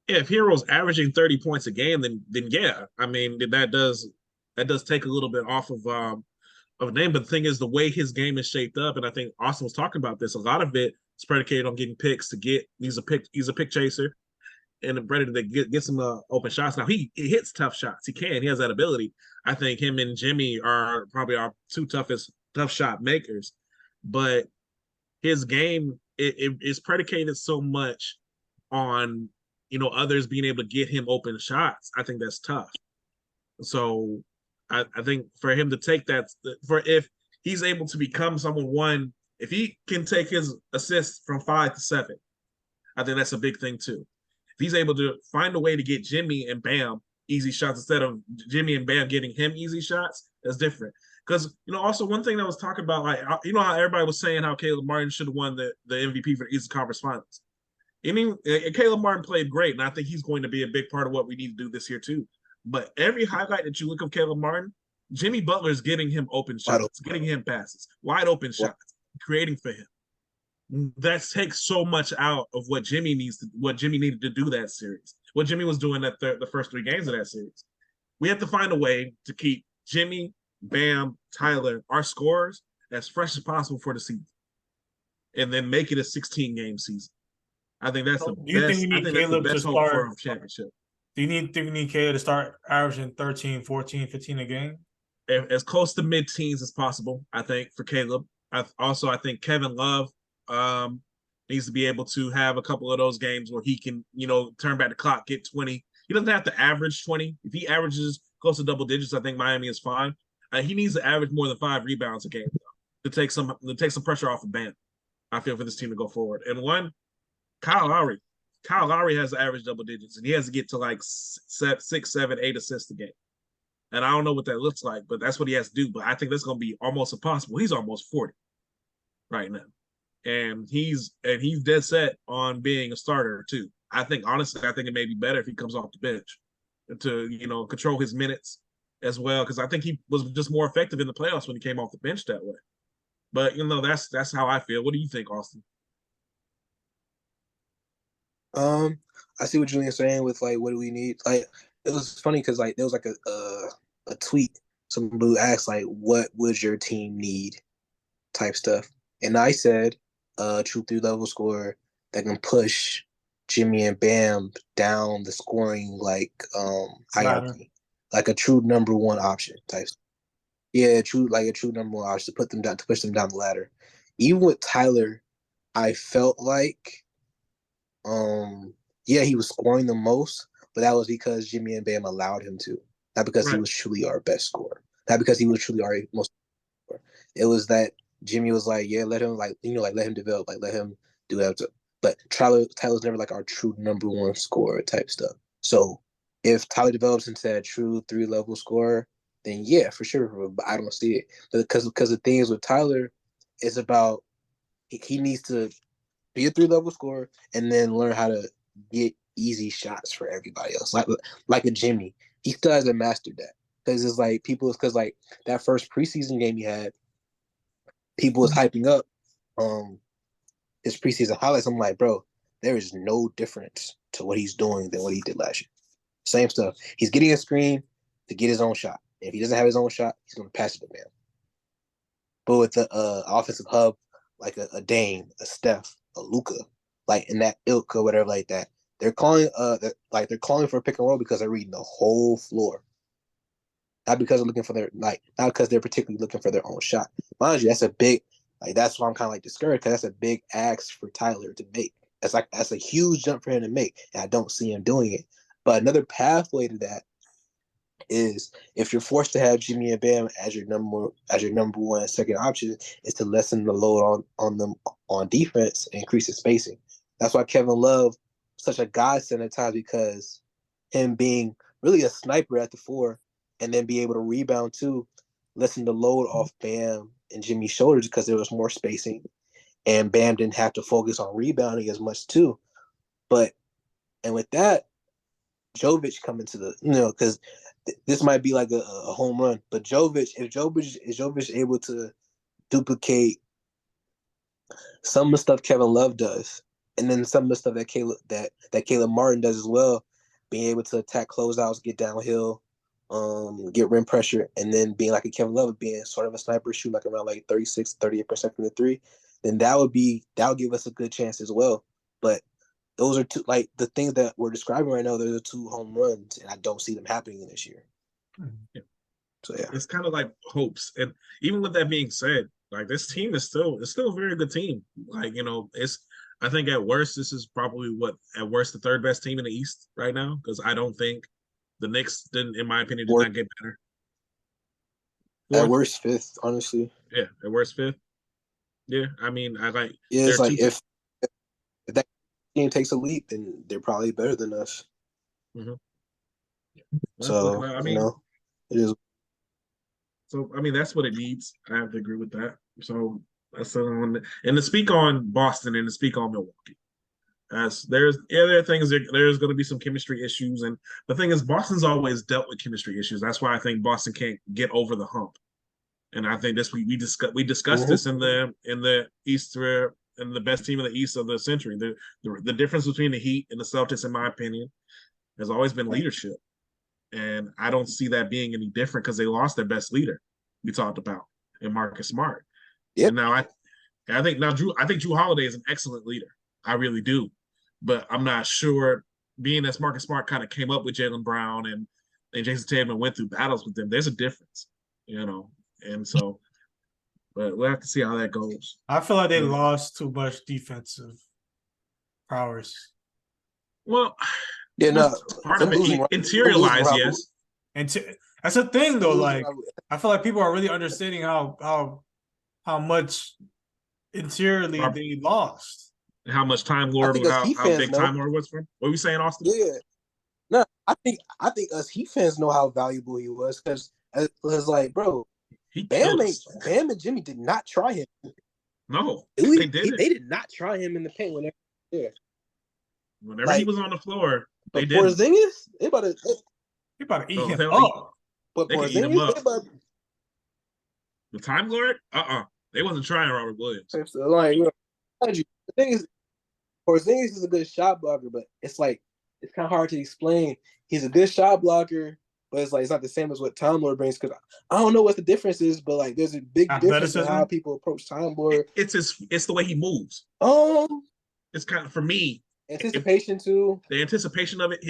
If Hero's averaging 30 points a game, then yeah. I mean, that does take a little bit off of name. But the thing is, the way his game is shaped up, and I think Austin was talking about this, a lot of it is predicated on getting picks to get he's a pick chaser. and ready to get some open shots. Now he hits tough shots. He has that ability. I think him and Jimmy are probably our two toughest tough shot makers, but his game is predicated so much on others being able to get him open shots. I think that's tough. So I think for him to take that, if he's able to become someone, if he can take his assists from 5 to 7, I think that's a big thing too. If he's able to find a way to get Jimmy and Bam easy shots instead of Jimmy and Bam getting him easy shots, that's different. Because also one thing that was talking about, like how everybody was saying how Caleb Martin should have won the MVP for the Eastern Conference Finals. I mean, Caleb Martin played great, and I think he's going to be a big part of what we need to do this year too. But every highlight that you look of Caleb Martin, Jimmy Butler is getting him open shots, getting him passes, wide open shots, creating for him. That takes so much out of what Jimmy needed to do that series. What Jimmy was doing at the first 3 games of that series. We have to find a way to keep Jimmy, Bam, Tyler, our scorers, as fresh as possible for the season, and then make it a 16-game season. I think that's the best. Think you need Caleb to hope for start a championship. Do you need Caleb to start averaging 13, 14, 15 a game? As close to mid-teens as possible, I think, for Caleb. I think Kevin Love needs to be able to have a couple of those games where he can, turn back the clock, get 20. He doesn't have to average 20. If he averages close to double digits, I think Miami is fine. He needs to average more than 5 rebounds a game though, to take some pressure off of Bam. I feel for this team to go forward. And one, Kyle Lowry. Kyle Lowry has to average double digits, and he has to get to like 6, 7, 8 assists a game. And I don't know what that looks like, but that's what he has to do. But I think that's going to be almost impossible. He's almost 40 right now, and he's dead set on being a starter too. Honestly, I think it may be better if he comes off the bench to control his minutes as well, because I think he was just more effective in the playoffs when he came off the bench that way. But that's how I feel. What do you think, Austin? I see what Julian's saying with like, what do we need? Like, it was funny because like there was like a tweet. Somebody asked like, what would your team need? Type stuff, and I said, true 3-level scorer that can push Jimmy and Bam down the scoring hierarchy, like a true number 1 option type. Yeah, a true number 1 option to push them down the ladder. Even with Tyler, I felt like. He was scoring the most, but that was because Jimmy and Bam allowed him to, not because he was truly our best scorer, not because he was truly our most scorer. It was that Jimmy was like, yeah, let him let him develop, like let him do that. But Tyler's never like our true number 1 scorer type stuff. So if Tyler develops into that true 3-level scorer, then yeah, for sure. But I don't see it because the thing is with Tyler, it's about he needs to be a 3-level scorer and then learn how to get easy shots for everybody else. Like a Jimmy. He still hasn't mastered that. Because it's like that first preseason game he had, people was hyping up his preseason highlights. I'm like, bro, there is no difference to what he's doing than what he did last year. Same stuff. He's getting a screen to get his own shot. If he doesn't have his own shot, he's going to pass it to Bam. But with the offensive hub, like a Dame, a Steph, a Luka, like in that ilk or whatever like that, they're calling for a pick and roll because they're reading the whole floor. Not because they're looking for not because they're particularly looking for their own shot. Mind you, that's a big, that's why I'm kind of discouraged, because that's a big ask for Tyler to make. That's a huge jump for him to make, and I don't see him doing it. But another pathway to that is if you're forced to have Jimmy and Bam as your number 1 second option, is to lessen the load on them on defense and increase the spacing. That's why Kevin Love such a godsend at times, because him being really a sniper at the 4 and then be able to rebound too, lessen the load off Bam and Jimmy's shoulders because there was more spacing, and Bam didn't have to focus on rebounding as much too. And with that, Jovic coming to the, because this might be like a home run, but if Jovic is able to duplicate some of the stuff Kevin Love does, and then some of the stuff that Caleb Martin does as well, being able to attack closeouts, get downhill, get rim pressure, and then being like a Kevin Love, being sort of a sniper, shoot like around like 36, 38% from the 3, then that would give us a good chance as well. But those are two, like, the things that we're describing right now. Those are 2 home runs, and I don't see them happening this year. Yeah. So yeah, it's kind of like hopes. And even with that being said, like this team is still a very good team. Like, I think at worst this is probably at worst the 3rd best team in the East right now, because I don't think the Knicks didn't, in my opinion, did not get better. At worst 5th, honestly. Yeah, at worst 5th. Yeah, I mean, yeah, it's like if that team takes a leap, then they're probably better than us. Mm-hmm. So I mean, it is. So I mean, that's what it needs. I have to agree with that. So and to speak on Boston and to speak on Milwaukee, as there are things there's going to be some chemistry issues, and the thing is, Boston's always dealt with chemistry issues. That's why I think Boston can't get over the hump. And I think we discussed this in the East, in the best team in the East of the century. The difference between the Heat and the Celtics, in my opinion, has always been leadership. And I don't see that being any different because they lost their best leader. We talked about in Marcus Smart. Yep. And now I think Jrue Holiday is an excellent leader. I really do, but I'm not sure. Being as Marcus Smart kind of came up with Jaylen Brown and Jason Tatum and went through battles with them, there's a difference, And so, but we'll have to see how that goes. I feel like they lost too much defensive prowess. Well, yeah, no. Part of it, interior-wise, yes. And that's the thing, though. Like, I feel like people are really understanding how much interiorly they lost. And how much Time Lord, how big Time Lord was for him. What were you saying, Austin? Yeah. No, I think us Heat fans know how valuable he was because like, bro, Bam and Jimmy did not try him. No, they didn't. They did not try him in the paint whenever he was on the floor. They did. Porzingis, they about to eat him up. But they eat him up. The Time Lord, they wasn't trying Robert Williams. So, like, the thing is, Porzingis is a good shot blocker, but it's like it's kind of hard to explain. He's a good shot blocker, but it's not the same as what Time Lord brings. Because I don't know what the difference is, but like there's a big difference in how people approach Time Lord. It's the way he moves. It's kind of, for me, anticipation too. The anticipation of it,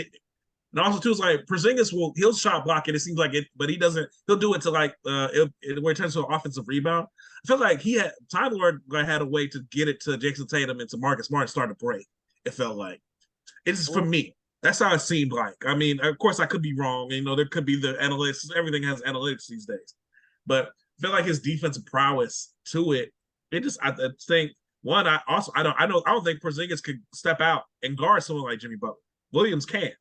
and also too is like Porzingis he'll shot block it. It seems like it, but he doesn't. He'll do it to like where it turns to an offensive rebound. I feel like Time Lord had a way to get it to Jason Tatum and to Marcus Smart and start to break. It felt like it's for me. That's how it seemed like. I mean, of course, I could be wrong. There could be the analytics. Everything has analytics these days, but I feel like his defensive prowess to it. I think. One, I don't think Porzingis could step out and guard someone like Jimmy Butler. Williams can.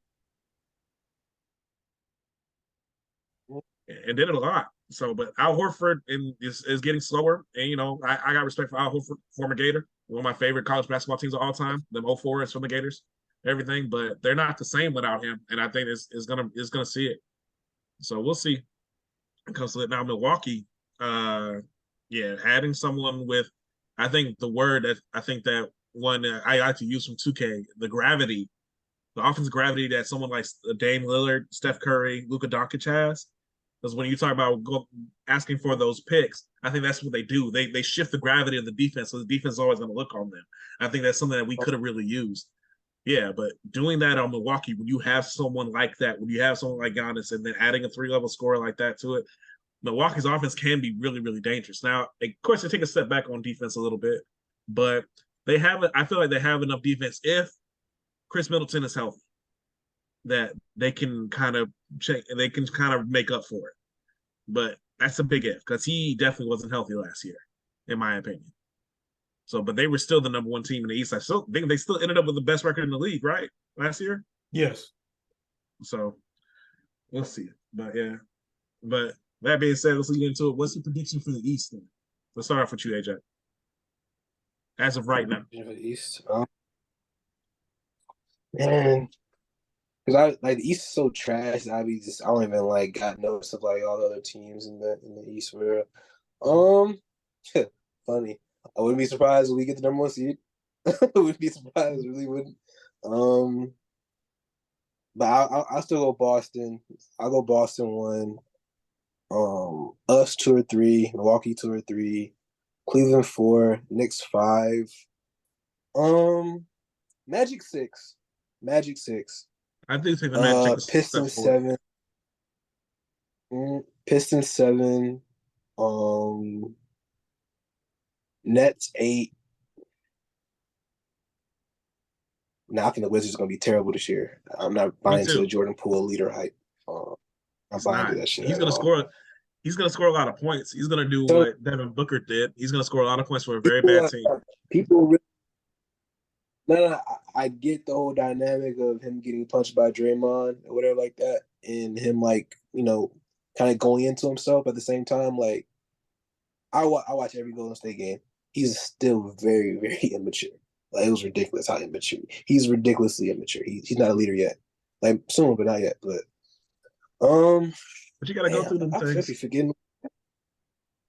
And did it a lot. So, but Al Horford is getting slower. And, I got respect for Al Horford, former Gator, one of my favorite college basketball teams of all time. Them 04 is from the Gators, everything. But they're not the same without him. And I think it's gonna see it. So we'll see. It comes to it now. Milwaukee, adding someone with, I think the word that one I like to use from 2K, the gravity, the offensive gravity that someone like Dame Lillard, Steph Curry, Luka Doncic has. Because when you talk about asking for those picks, I think that's what they do. They shift the gravity of the defense, so the defense is always going to look on them. I think that's something that we could have really used. Yeah, but doing that on Milwaukee, when you have someone like that, when you have someone like Giannis, and then adding a 3-level scorer like that to it, Milwaukee's offense can be really, really dangerous. Now, of course, they take a step back on defense a little bit, but I feel like they have enough defense if Chris Middleton is healthy, that they can kind of make up for it. But that's a big if, because he definitely wasn't healthy last year, in my opinion. So, but they were still the number 1 team in the East. I still think they still ended up with the best record in the league, right? Last year? Yes. So we'll see. But yeah. But that being said, let's get into it. What's your prediction for the East then? Let's start off with you, AJ. As of right now. For the East. Man. Because the East is so trash. I don't even got notice of all the other teams in the East. Where, funny. I wouldn't be surprised if we get the number 1 seed. I wouldn't be surprised, really wouldn't. But I'll still go Boston. I'll go Boston 1. Us 2 or 3. Milwaukee 2 or 3. Cleveland 4. Knicks 5. Magic 6. Magic 6. I do think the Magic take Pistons 7. Pistons 7. Nets 8. Now I think the Wizards are going to be terrible this year. I'm not buying into the Jordan Poole leader hype. I'm buying into that shit. He's going to score. He's going to score a lot of points. He's going to do what Devin Booker did. He's going to score a lot of points for a very bad team. People really. No, I get the whole dynamic of him getting punched by Draymond or whatever like that, and him like kind of going into himself at the same time. Like I watch every Golden State game. He's still very, very immature. Like it was ridiculous how immature. He's ridiculously immature. He's not a leader yet. Like soon, but not yet. But you gotta go through them things. I'd be forgetting.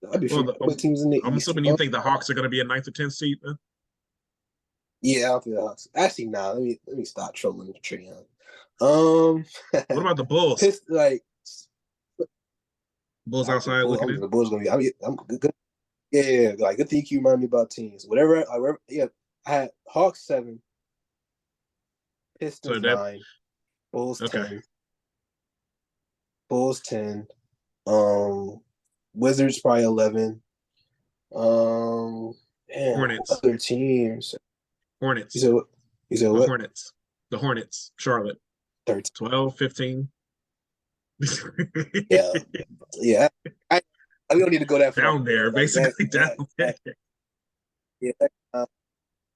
What teams in the I'm East. assuming you think the Hawks are gonna be a 9th or 10th seed, then? Yeah, I don't think the Hawks. Actually, nah. Let me stop trolling Trayon. What about the Bulls? Bulls outside looking in. The Bulls gonna be. I'm good. Yeah, like good thing you remind me about teams. Whatever. I had Hawks 7, Pistons 9, Bulls 10, Bulls 10, Wizards probably 11. Hornets. Other teams. Hornets. You said what? Hornets. The Hornets. Charlotte. 13. 12, 15. Yeah. We don't need to go that far. Down there, basically down there. Yeah.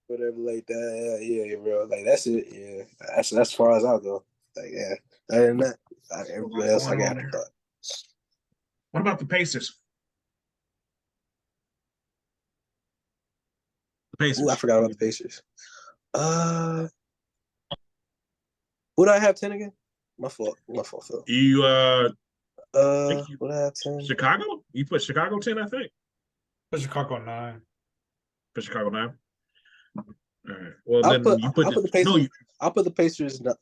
Whatever like that. Yeah, bro. Like that's it. Yeah. That's as far as I'll go. Like, yeah. Other than that, everybody else I got to thought. What about the Pacers? Ooh, I forgot about the Pacers. What did I have 10 again? My fault, Phil. You what I have 10? Chicago? You put Chicago 10, I think. Put Chicago 9. Put Chicago 9. All right. Well, then you put the Pacers. No, I'll put the Pacers. I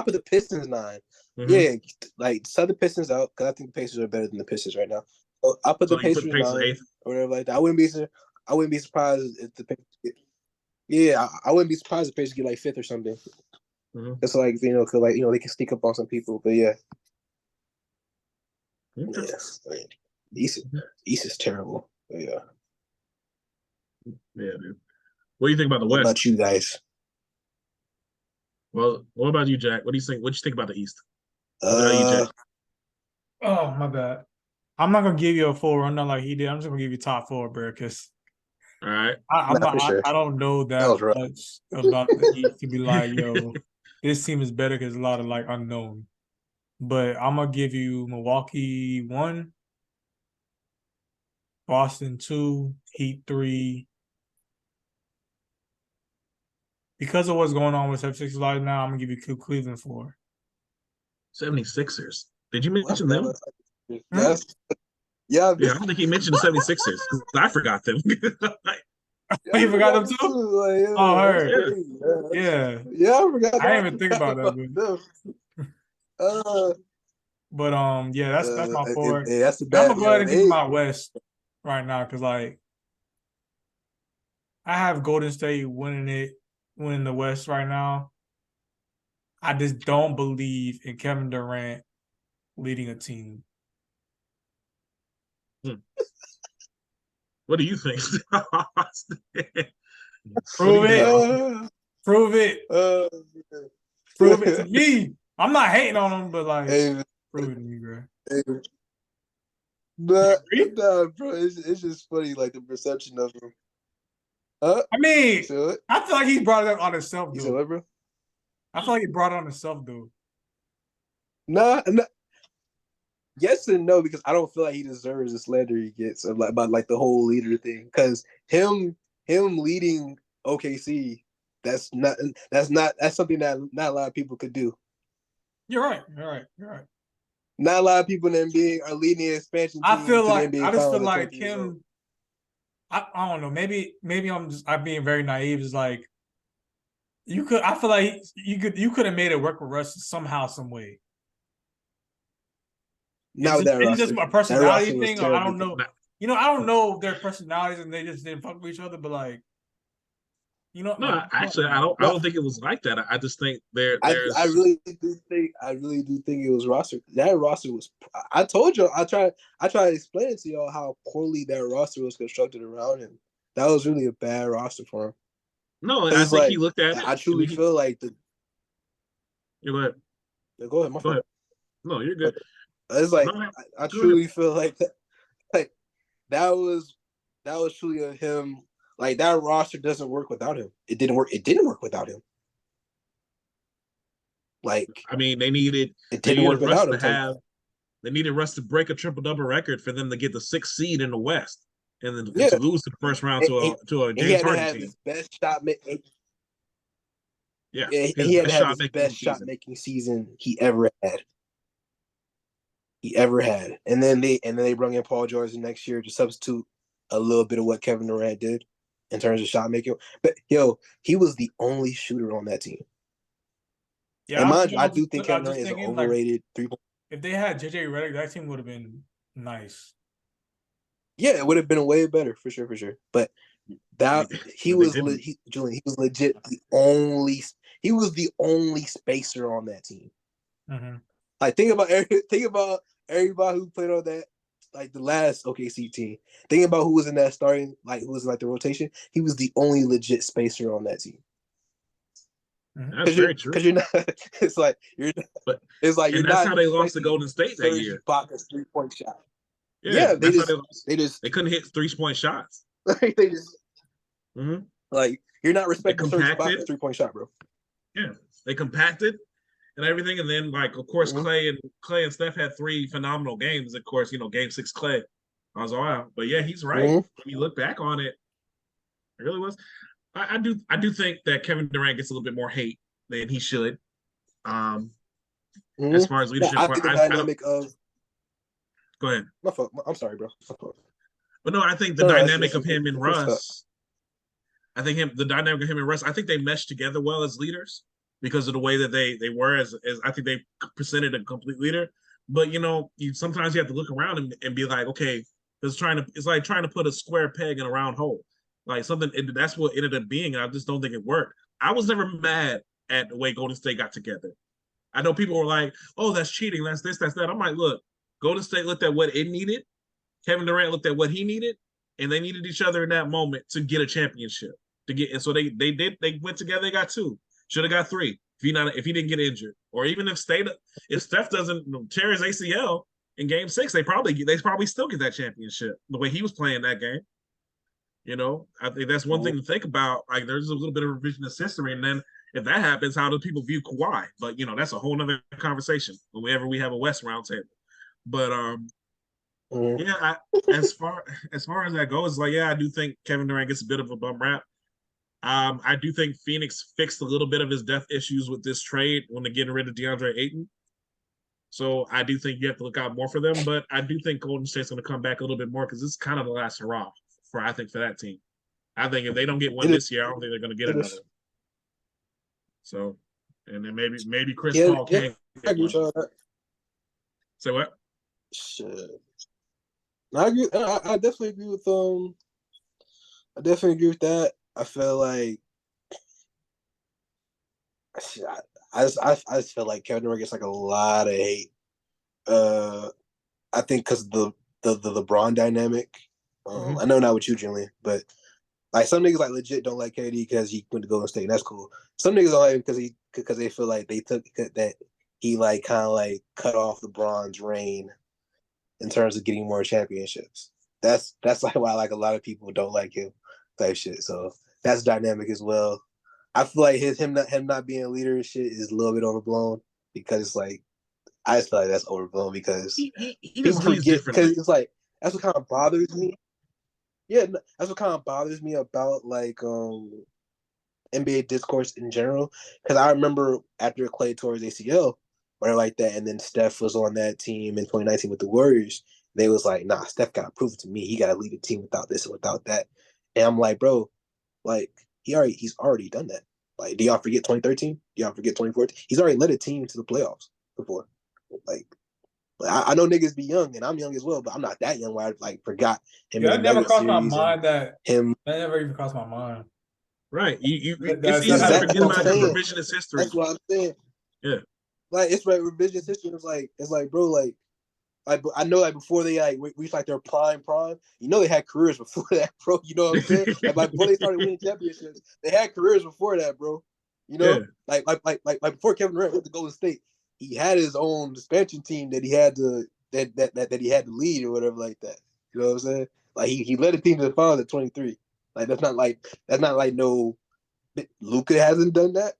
put the Pistons 9. Mm-hmm. Yeah, like sub the Pistons out because I think the Pacers are better than the Pistons right now. So I'll put the Pacers 9 8th? Or whatever like that. I wouldn't be surprised if the Pacers I wouldn't be surprised if the Pacers get like 5th or something. Mm-hmm. It's like because they can sneak up on some people, but yeah. Okay. Yeah. East is terrible. But yeah. Yeah, dude. What do you think about the West? What about you guys? Well, what about you, Jack? What do you think? What do you think about the East? What about you, Jack? Oh, my bad. I'm not gonna give you a full rundown like he did. I'm just gonna give you top 4, bro. Because all right, I don't know that much about the East to be like, yo, this team is better because a lot of like unknown. But I'm gonna give you Milwaukee 1, Boston 2, Heat 3. Because of what's going on with 76ers right now, I'm gonna give you Cleveland 4. 76ers. Did you mention them? Yes. Yeah, I don't think he mentioned the 76ers. I forgot them. You forgot them too? Like, I heard. Yeah, I forgot. I didn't even think about that. But yeah, that's my 4. That's the bad. I'm gonna go ahead and give my West right now because like I have Golden State winning the West right now. I just don't believe in Kevin Durant leading a team. What do you think? Prove it. Prove it to me. I'm not hating on him, but like, prove it to me, bro. Nah, bro. It's just funny, like the perception of him. I mean, I feel like he brought it up on himself, dude. What, bro? I feel like he brought it on himself, dude. Nah. Yes and no, because I don't feel like he deserves the slander he gets about like the whole leader thing. Because him leading OKC, that's something that not a lot of people could do. You're right. Not a lot of people in the NBA are leading the expansion team. I just feel like him. I don't know. Maybe I'm being very naive. Is like I feel like you could have made it work with Russ somehow, some way. Now is it just a personality thing, or I don't know. I don't know their personalities, and they just didn't fuck with each other. But like, You know, No, actually, I don't think it was like that. I just think there's. I really do think it was roster. That roster was. I told you. I tried to explain it to y'all how poorly that roster was constructed around him. That was really a bad roster for him. No, I think he looked at it. I truly feel like the. You go ahead. Yeah, go ahead. My fault. No, you're good. It's like I truly feel like that. Like that was truly a him. Like that roster doesn't work without him. It didn't work. It didn't work without him. Like I mean, they needed Russ to have. They needed Russ to break a triple-double record for them to get the 6th seed in the West, and then to lose to the first round to a James Harden team. His best shot making. Yeah, he had to have his best shot making season he ever had. And then they brought in Paul George next year to substitute a little bit of what Kevin Durant did in terms of shot making. But he was the only shooter on that team. Yeah, and mind you, I do think Kevin Durant is an overrated 3-point. If they had JJ Redick, that team would have been nice. Yeah, it would have been way better for sure. But that he was legit the only. He was the only spacer on that team. Mm-hmm. Like think about everybody who played on that, like the last OKC team. Think about who was in that starting, like who was in, like the rotation. He was the only legit spacer on that team. That's very true. Because you're not. It's like you're. But it's like you're not. That's how they lost to Golden State that year. Buckets 3-point shot. Yeah, they couldn't hit 3-point shots. Like they just. Mm-hmm. Like you're not respecting Serge Ibaka's 3-point shot, bro. Yeah, they compacted and everything, and then like of course Mm-hmm. Clay and Steph had 3 phenomenal games. Of course, Game 6 Clay. I was wow, but yeah, he's right. Mm-hmm. When you look back on it, it really was. I do think that Kevin Durant gets a little bit more hate than he should. As far as leadership, I think the dynamic of. Go ahead. My fault. I'm sorry, bro. But no, I think the dynamic of him and Russ. I think the dynamic of him and Russ. I think they meshed together well as leaders because of the way that they were as I think they presented a complete leader. But you sometimes you have to look around and be like, okay, it's like trying to put a square peg in a round hole. Like something that's what it ended up being, and I just don't think it worked. I was never mad at the way Golden State got together. I know people were like, "Oh, that's cheating. That's this, that's that." I'm like, look, Golden State looked at what it needed. Kevin Durant looked at what he needed, and they needed each other in that moment to get a championship. And so they went together. They got 2. Should have got 3 if he didn't get injured, or even if Steph doesn't tear his ACL in Game 6, they probably still get that championship the way he was playing that game. I think that's one thing to think about. Like, there's a little bit of revisionist history, and then if that happens, how do people view Kawhi? But that's a whole other conversation whenever we have a West roundtable. But yeah, as far as that goes, like I do think Kevin Durant gets a bit of a bum rap. I do think Phoenix fixed a little bit of his depth issues with this trade when they're getting rid of DeAndre Ayton. So I do think you have to look out more for them. But I do think Golden State's going to come back a little bit more because it's kind of the last hurrah for that team. I think if they don't get one this year, I don't think they're going to get another. So, and then maybe Chris Paul can. I agree with that. Say what? Shit. I agree. I definitely agree with I definitely agree with that. I feel like I just feel like Kevin Durant gets like a lot of hate. I think because the LeBron dynamic. I know not with you, Julian, but like some niggas like legit don't like KD because he went to Golden State. And that's cool. Some niggas don't like him because they feel like that he like kind of like cut off LeBron's reign in terms of getting more championships. That's like why like a lot of people don't like him type shit. So that's dynamic as well. I feel like him not being a leader and shit is a little bit overblown because it's like I just feel like that's overblown because he people forget because it's like that's what kind of bothers me. Yeah, that's what kind of bothers me about like NBA discourse in general. Because I remember after Clay tore his ACL or like that, and then Steph was on that team in 2019 with the Warriors. They was like, nah, Steph got to prove it to me. He got to lead the team without this and without that. And I'm like, bro, like he's already done that. Like, do y'all forget 2013? Do y'all forget 2014? He's already led a team to the playoffs before. Like I know niggas be young, and I'm young as well, but I'm not that young where I like forgot him. Yeah, that never crossed my mind. That never even crossed my mind. Right. It's That's easy to forget what I'm about your saying. revisionist history. That's what I'm saying. Yeah. Like it's right. Revisionist history is like, bro, like I know, like before they like reached like their prime, you know they had careers before that, bro. You know what I'm saying? Like before they started winning championships, they had careers before that, bro. You know, like before Kevin Durant went to Golden State, he had his own expansion team that he had to that he had to lead or whatever like that. You know what I'm saying? Like he led the team to the finals at 23. Like that's not like no Luka hasn't done that.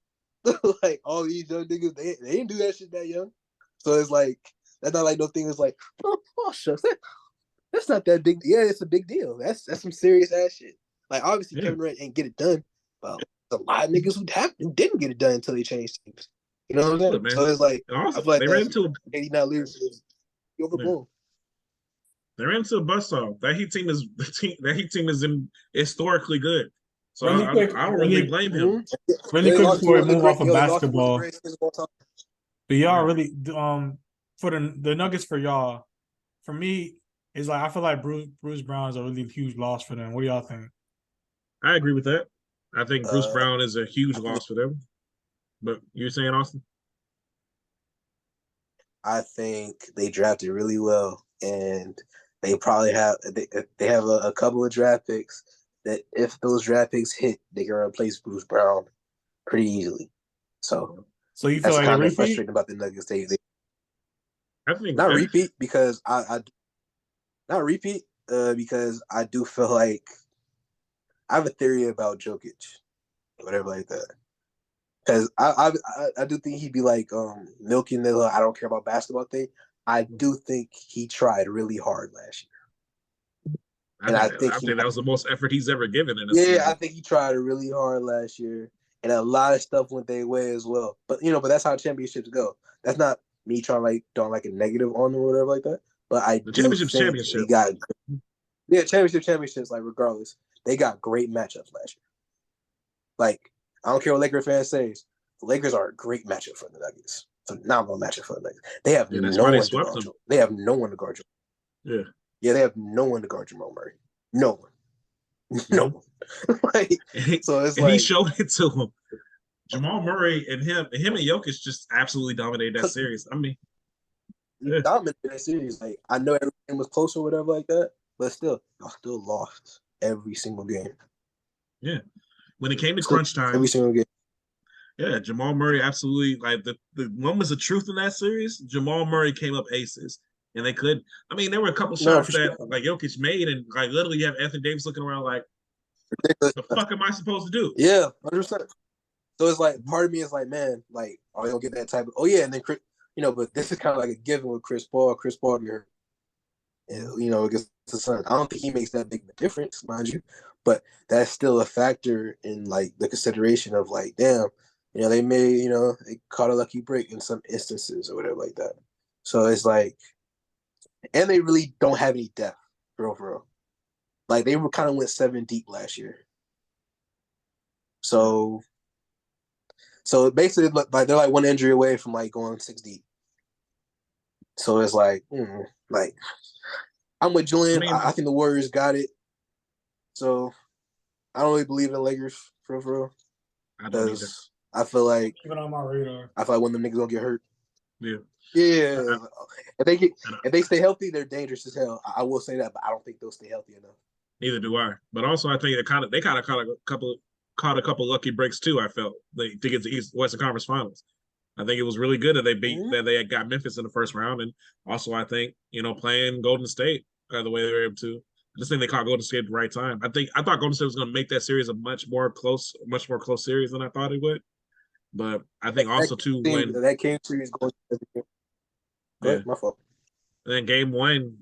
Like all these young niggas, they didn't do that shit that young. So it's like that's not like no thing. It's like, oh shucks, that's not that big. Yeah, it's a big deal. That's some serious ass shit. Like obviously Kevin Durant ain't get it done, but a lot of niggas who didn't get it done until they changed teams. You know what I'm saying? Look, so it's like also, I feel like they ran into 89 leadership overblown. They ran into a buzzsaw. That Heat team is historically good. So I don't really blame him. Really quick before we move off of basketball. But y'all Mm-hmm. really for the Nuggets for y'all, for me, is like I feel like Bruce Brown is a really huge loss for them. What do y'all think? I agree with that. I think Bruce Brown is a huge loss for them. But you're saying, Austin? I think they drafted really well, and they probably have a couple of draft picks that if those draft picks hit, they can replace Bruce Brown pretty easily. So you feel like kind of frustrating about the Nuggets. They I think not repeat because I not repeat because I do feel like I have a theory about Jokic, whatever like that. Because I do think he'd be like milking the I don't care about basketball thing. I do think he tried really hard last year. I think that was the most effort he's ever given in a season. I think he tried really hard last year, and a lot of stuff went their way as well. But but that's how championships go. That's not me trying to don't like a negative on him or whatever like that. But the championship. They got championships. Like regardless, they got great matchups last year. Like I don't care what Lakers fans say. The Lakers are a great matchup for the Nuggets. Phenomenal matchup for the Nuggets. They have no one to guard them. They have no one to guard you. Yeah, they have no one to guard Jamal Murray. No one. No one. So it's he showed it to him. Jamal Murray and him and Jokic just absolutely dominated that series. I mean, dominated that series. Like I know everything was close or whatever like that, but still, y'all still lost every single game. Yeah, when it came to crunch time, every single game. Yeah, Jamal Murray absolutely like the moments of truth in that series. Jamal Murray came up aces, and they could. I mean, there were a couple shots that like Jokic made, and like literally you have Anthony Davis looking around like, "What the fuck am I supposed to do?" Yeah, 100%. So it's like part of me is like, man, like, are they gonna get that type of? Oh yeah, and then Chris, but this is kind of like a given with Chris Paul. Chris Paul here, against the Suns. I don't think he makes that big of a difference, mind you, but that's still a factor in like the consideration of like, damn. They may, they caught a lucky break in some instances or whatever like that. So it's like, and they really don't have any depth, for real. Like they were kind of went 7 deep last year. So basically, like they're like one injury away from like going 6 deep. So it's like, I'm with Julian. I think the Warriors got it. So I don't really believe in the Lakers, for real. I don't either. I feel like keep it on my radar. I feel like when them niggas gonna get hurt. Yeah. If they stay healthy, they're dangerous as hell. I will say that, but I don't think they'll stay healthy enough. Neither do I. But also, I think they kind of caught a couple lucky breaks too. I felt to get to Western Conference Finals. I think it was really good that they beat that they had got Memphis in the first round, and also I think playing Golden State the way they were able to. I just think they caught Golden State at the right time. I thought Golden State was going to make that series a much more close series than I thought it would. But I think also too when that game series going, my fault. And then game 1,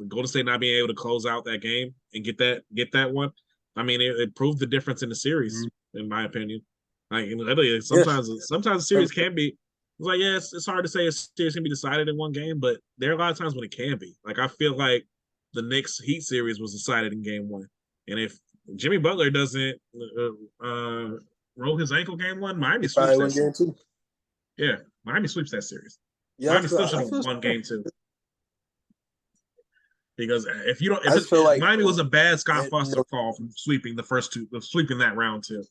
Golden State not being able to close out that game and get that one. I mean, it proved the difference in the series, in my opinion. Like literally, sometimes a series can be. It's like it's hard to say a series can be decided in one game, but there are a lot of times when it can be. Like I feel like the Knicks Heat series was decided in game 1, and if Jimmy Butler doesn't roll his ankle game 1, Miami sweeps that series. Game 2. Yeah, Miami sweeps that series. Yeah, Miami still should have won game 2. Because if you don't, I just feel like Miami was a bad Scott Foster call from sweeping that round too.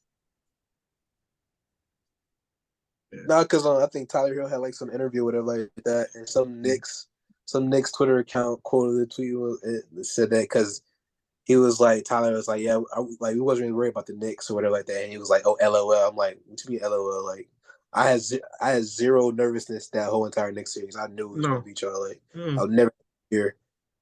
Yeah. No, because I think Tyler Hill had like some interview with her like that, and some Knicks Twitter account quoted the tweet and said that because he was like, Tyler was like, yeah, we wasn't really worried about the Knicks or whatever like that, and he was like, oh, LOL. I'm like, what do you mean LOL? Like, I had zero nervousness that whole entire Knicks series. I knew it was going to beat y'all. Like, I'll never hear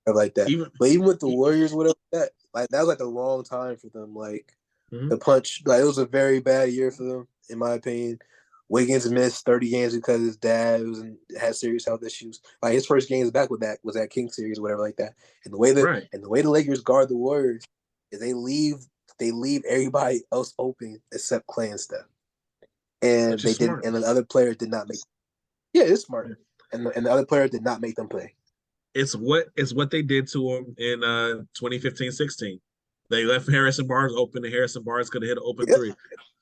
like that. But even with the Warriors, whatever that was like a long time for them. Like the punch, like it was a very bad year for them, in my opinion. Wiggins missed 30 games because his dad had serious health issues. Like his first games back was that King series or whatever like that. And the way the Lakers guard the Warriors is they leave everybody else open except Clay and Steph. And they didn't, and the other player did not make. Yeah, it's smart. And the other player did not make them play. It's what they did to him in 2015-16. They left Harrison Barnes open, and Harrison Barnes could have hit an open three.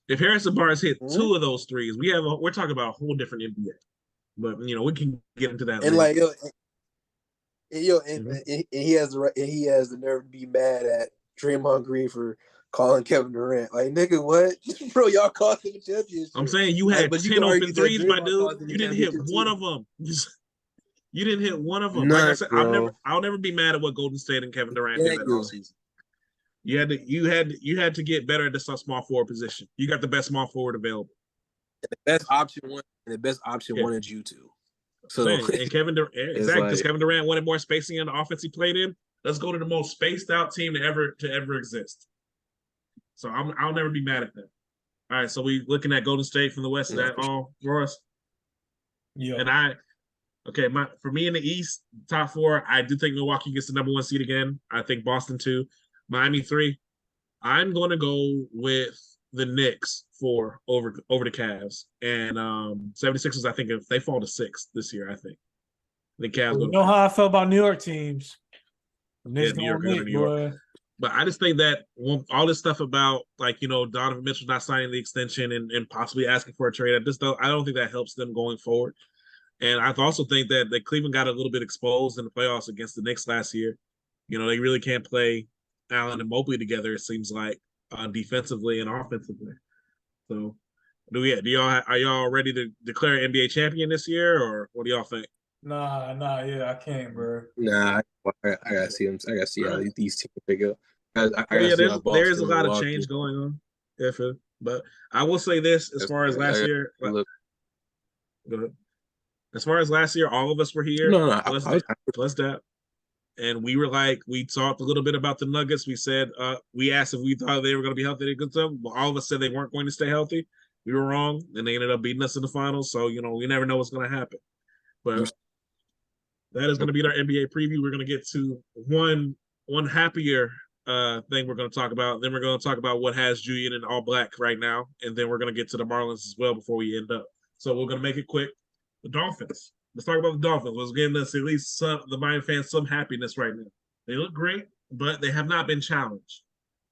If Harrison Barnes hit two of those threes, we're talking about a whole different NBA. But we can get into that. And later. And he has the nerve to be mad at Draymond Green for calling Kevin Durant. Like, nigga, what? Bro, y'all cost him a championship. I'm saying you had 10 open threes, my dude. You didn't hit one of them. You didn't hit one of them. Like I said, I'll never be mad at what Golden State and Kevin Durant did that all season. You had to get better at the small forward position. You got the best small forward available. The best option wanted you to. So and Kevin Durant, exactly, because Kevin Durant wanted more spacing in the offense he played in. Let's go to the most spaced out team to ever exist. So I'll never be mad at that. All right, so we looking at Golden State from the West. Is that all for us? Yeah. And for me in the East, top four, I do think Milwaukee gets the number 1 seed again. I think Boston 2, Miami 3. I'm going to go with the Knicks 4 over the Cavs, and 76ers. I think if they fall to 6 this year, I think the Cavs. You know how I felt about New York teams. New York. But I just think that all this stuff about Donovan Mitchell not signing the extension and possibly asking for a trade, I don't think that helps them going forward. And I also think that Cleveland got a little bit exposed in the playoffs against the Knicks last year. They really can't play Allen and Mobley together, it seems like, defensively and offensively. So, are y'all ready to declare NBA champion this year, or what do y'all think? Nah, I can't, bro. Nah, I gotta see them. I gotta see how these teams pick up. There's a lot of change going on. But I will say this: as far as last year, as far as last year, all of us were here. Plus that. And we talked a little bit about the Nuggets. We said, we asked if we thought they were going to be healthy. Well, all of us said they weren't going to stay healthy. We were wrong, and they ended up beating us in the finals. So, we never know what's going to happen. But that is going to be our NBA preview. We're going to get to one happier thing we're going to talk about. Then we're going to talk about what has Julian in all black right now. And then we're going to get to the Marlins as well before we end up. So we're going to make it quick. The Dolphins. Let's talk about the Dolphins. Let's give us at least the Miami fans some happiness right now. They look great, but they have not been challenged,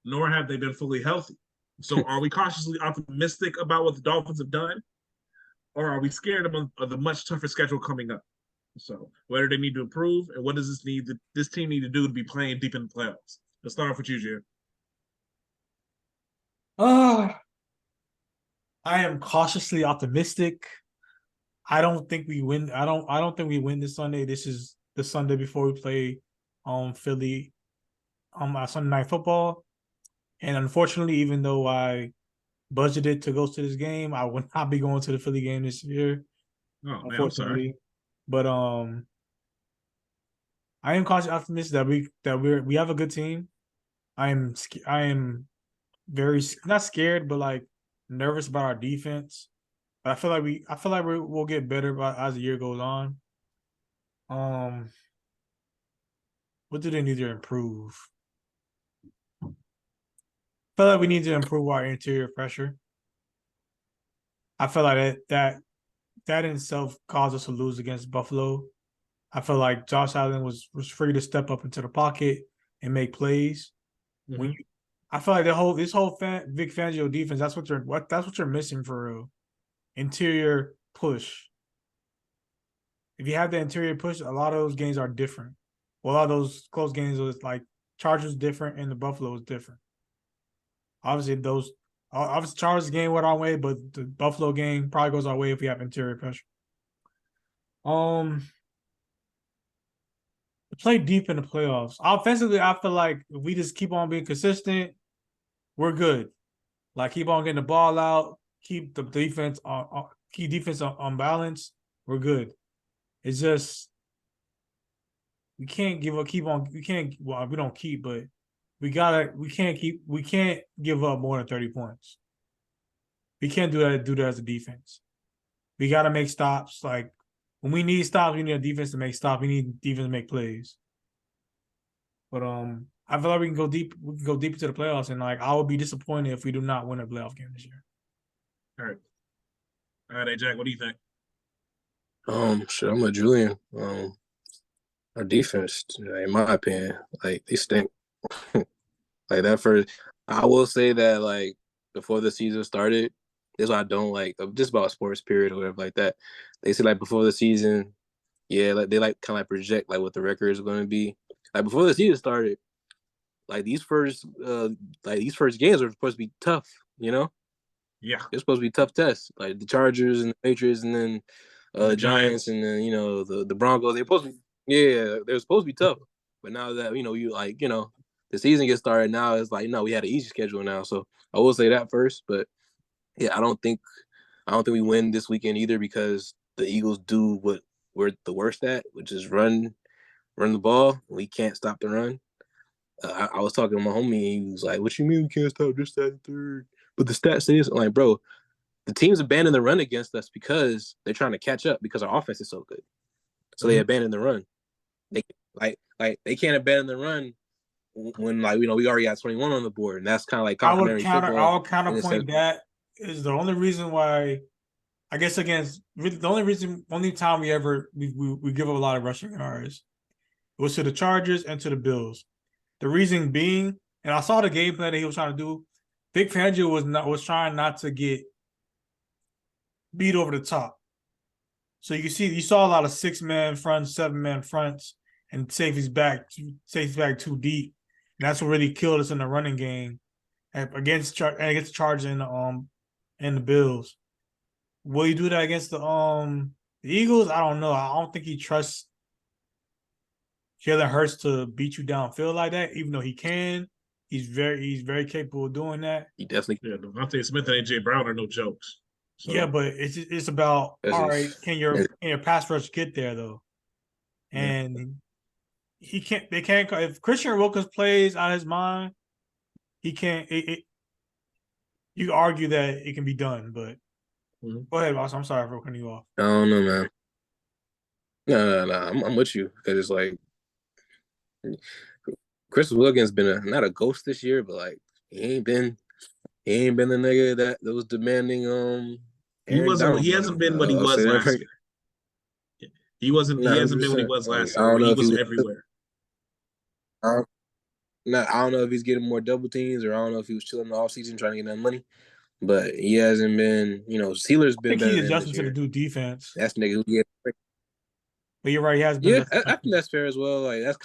nor have they been fully healthy. So are we cautiously optimistic about what the Dolphins have done, or are we scared of the much tougher schedule coming up? So what do they need to improve, and what does this team need to do to be playing deep in the playoffs? Let's start off with you, Jim. I am cautiously optimistic. I don't think we win. I don't think we win this Sunday. This is the Sunday before we play Philly Sunday Night Football. And unfortunately, even though I budgeted to go to this game, I would not be going to the Philly game this year. Oh, man, I'm sorry. But I am cautiously optimistic that we have a good team. I am very not scared, but nervous about our defense. But I feel like we'll get better as the year goes on. What do they need to improve? I feel like we need to improve our interior pressure. I feel like that in itself caused us to lose against Buffalo. I feel like Josh Allen was free to step up into the pocket and make plays. Mm-hmm. I feel like this whole Vic Fangio defense, that's what you're missing for real. Interior push. If you have the interior push, a lot of those games are different. Well, a lot of those close games was like Chargers different and the Buffalo was different. Obviously, Chargers game went our way, but the Buffalo game probably goes our way if we have interior pressure. Play deep in the playoffs. Offensively, I feel like if we just keep on being consistent, we're good. Like keep on getting the ball out, keep the defense on balance. We're good. It's just we can't give up. We can't. Well, we don't keep, but we can't give up more than 30 points. We can't do that as a defense. We gotta make stops. Like when we need stops, we need a defense to make stops. We need defense to make plays. But I feel like we can go deep. We can go deep into the playoffs, and like I would be disappointed if we do not win a playoff game this year. All right, hey Jack, what do you think? Shit, I'm a Julian. Our defense, in my opinion, like they stink. Like that first, I will say that like before the season started, this is what I don't like just about sports period or whatever like that. They say like before the season, yeah, like they like kind of like project like what the record is going to be. Like before the season started, like these first games are supposed to be tough, you know? Yeah, it's supposed to be tough tests, like the Chargers and the Patriots, and then the Giants, and then the Broncos. They're supposed to be, they're supposed to be tough. But now that the season gets started, now it's like we had an easy schedule now. So I will say that first, but yeah, I don't think we win this weekend either because the Eagles do what we're the worst at, which is run the ball. We can't stop the run. I was talking to my homie, he was like, "What you mean we can't stop this, that, and third?" But the stats say this. I'm like, bro, the teams abandon the run against us because they're trying to catch up because our offense is so good. So they abandon the run. They they can't abandon the run when we already got 21 on the board, and that's kind of like complimentary football. I would counterpoint that is the only reason why. I guess the only time we give up a lot of rushing yards was to the Chargers and to the Bills. The reason being, and I saw the game plan that he was trying to do. Vic Fangio was trying not to get beat over the top. So you saw a lot of 6-man fronts, 7-man fronts, and safeties back too deep. And that's what really killed us in the running game against the Chargers and the Bills. Will you do that against the Eagles? I don't know. I don't think he trusts Jalen Hurts to beat you downfield like that, even though he can. He's very capable of doing that. He definitely can. Yeah, Devontae Smith and AJ Brown are no jokes. So. Yeah, but it's about all right. Can your pass rush get there though? And he can't. They can't. If Christian Wilkins plays out of his mind, he can't. You argue that it can be done, but go ahead, boss. I'm sorry for cutting you off. I don't know, man. No. I'm with you because it's like Chris Wilkins been not a ghost this year, but like he ain't been the nigga that was demanding. He hasn't been what he was last year. He wasn't. He hasn't been what he was last year. I don't know if he was everywhere. I don't know if he's getting more double teams or I don't know if he was chilling in the offseason trying to get that money. But he hasn't been, Steelers been better. I think he adjusted to the new defense. That's the nigga who get. But you're right, he has been. Yeah, I think that's fair as well. Like that's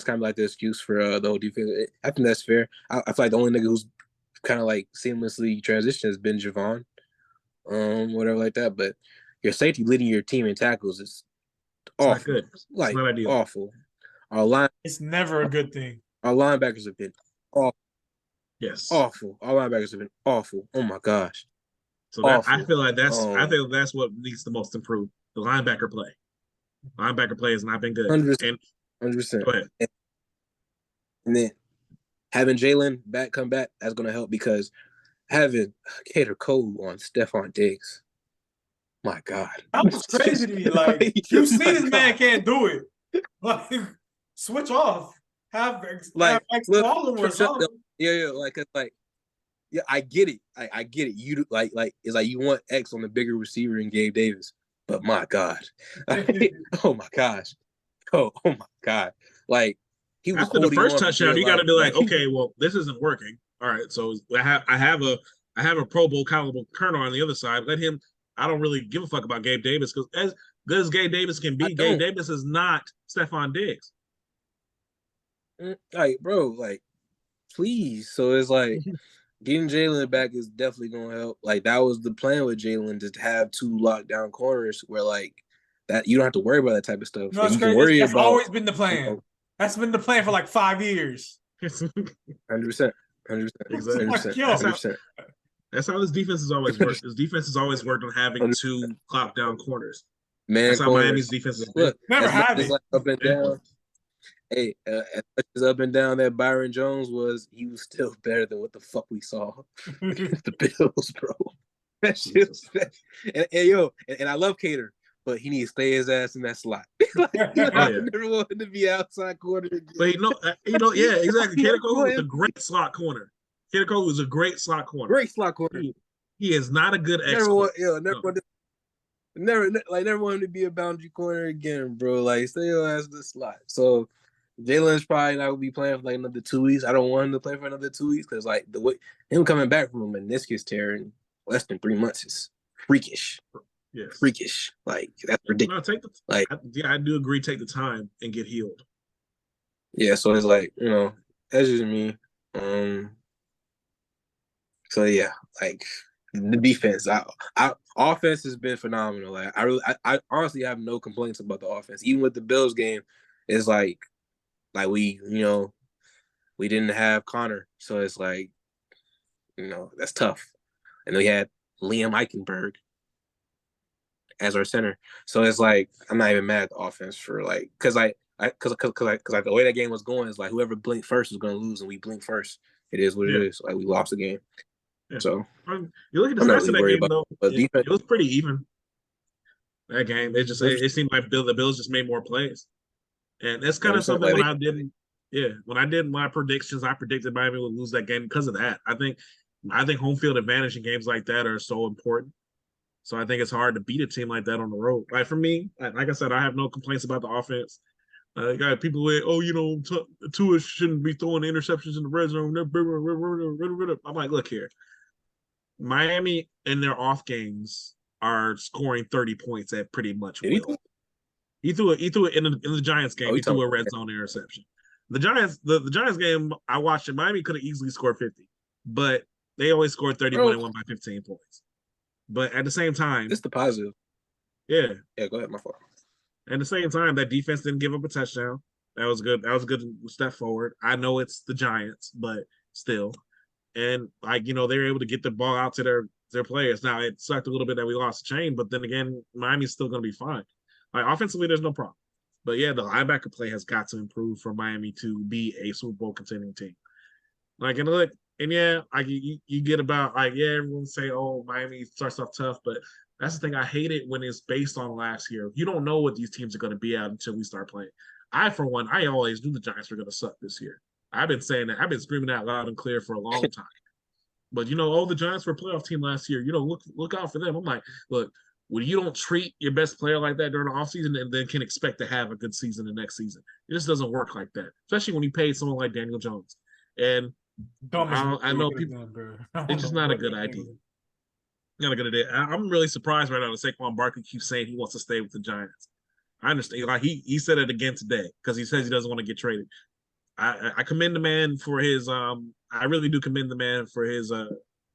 kind of like the excuse for the whole defense. I think that's fair. I feel like the only nigga who's kind of like seamlessly transitioned has been Javon, whatever like that. But your safety leading your team in tackles is awful. Not good. It's like not ideal. Awful. Our line. It's never a good thing. Our linebackers have been awful. Yes. Awful. Our linebackers have been awful. Oh my gosh. So I feel like that's what needs the most improved. The linebacker play. Linebacker play has not been good. 100%. Go ahead. And then having Jalen come back, that's gonna help because having Cater Cole on Stephon Diggs. My God. That was crazy to me. Like you see this man can't do it. Like switch off. Have like something. Yeah, I get it. I get it. You it's like you want X on the bigger receiver in Gabe Davis, but my God, oh my gosh, oh my God, like he was after the first touchdown. You got to be like, okay, well, this isn't working. All right, so I have a Pro Bowl caliber corner on the other side. Let him. I don't really give a fuck about Gabe Davis because good as Gabe Davis can be, Gabe Davis is not Stephon Diggs. Like, bro, like, please. So it's like getting Jalen back is definitely gonna help. Like, that was the plan with Jalen, to have 2 lockdown corners where like that you don't have to worry about that type of stuff. No, it's crazy. That's always been the plan. That's been the plan for like 5 years. 100%. 100%. Exactly. 100%. That's how this defense has always worked. This defense has always worked on having 2 lockdown corners. Man, that's how Miami's defense is. Look, never had it. Like up and down. Hey, as much as up and down that Byron Jones was, he was still better than what the fuck we saw. The Bills, bro. That shit was and I love Cater, but he needs to stay his ass in that slot. I never wanted to be outside corner again. But yeah, exactly. Cater Cole was a great slot corner. Cater Cole was a great slot corner. Great slot corner. He is not a good never wanted to be a boundary corner again, bro. Like, stay your ass in the slot. So Jalen's probably not gonna be playing for like another 2 weeks. I don't want him to play for another 2 weeks because like the way him coming back from a meniscus tear in less than 3 months is freakish. Yes. Freakish. Like, that's ridiculous. I do agree. Take the time and get healed. Yeah, so it's like, that's just me. So yeah, like the defense, offense has been phenomenal. Like, I honestly have no complaints about the offense. Even with the Bills game, it's like we didn't have Connor, so it's like, that's tough. And we had Liam Eichenberg as our center, so it's like I'm not even mad at the offense for like because the way that game was going is like whoever blinked first was going to lose, and we blinked first. It is what it is. Like, we lost the game. Yeah. So you look at the stats of that game though. It was pretty even. That game, it seemed like the Bills just made more plays, and that's kind of something when I did my predictions, I predicted Miami would lose that game because of that. I think home field advantage in games like that are so important. So I think it's hard to beat a team like that on the road. Like, for me, like I said, I have no complaints about the offense. Got people with, Tua shouldn't be throwing interceptions in the red zone. I'm like, look here. Miami in their off games are scoring 30 points at pretty much will. He threw it in the Giants game. He threw a red zone interception. The Giants game, I watched it. Miami could have easily scored 50, but they always scored 31 and won by 15 points. But at the same time, it's the positive. Yeah. Yeah, go ahead, my fault. At the same time, that defense didn't give up a touchdown. That was good. That was a good step forward. I know it's the Giants, but still. And they were able to get the ball out to their players. Now, it sucked a little bit that we lost the chain, but then again, Miami's still going to be fine. Like, offensively, there's no problem. But yeah, the linebacker play has got to improve for Miami to be a Super Bowl contending team. You get about everyone say, oh, Miami starts off tough, but that's the thing. I hate it when it's based on last year. You don't know what these teams are going to be at until we start playing. I always knew the Giants were going to suck this year. I've been saying that. I've been screaming that loud and clear for a long time. But the Giants were a playoff team last year. Look out for them. I'm like, look, when you don't treat your best player like that during the offseason and then can expect to have a good season the next season, it just doesn't work like that. Especially when you pay someone like Daniel Jones. And I know people. It's just not a good idea. Not a good idea. I'm really surprised right now that Saquon Barkley keeps saying he wants to stay with the Giants. I understand. Like, he said it again today because he says he doesn't want to get traded. I commend the man for his. I really do commend the man for his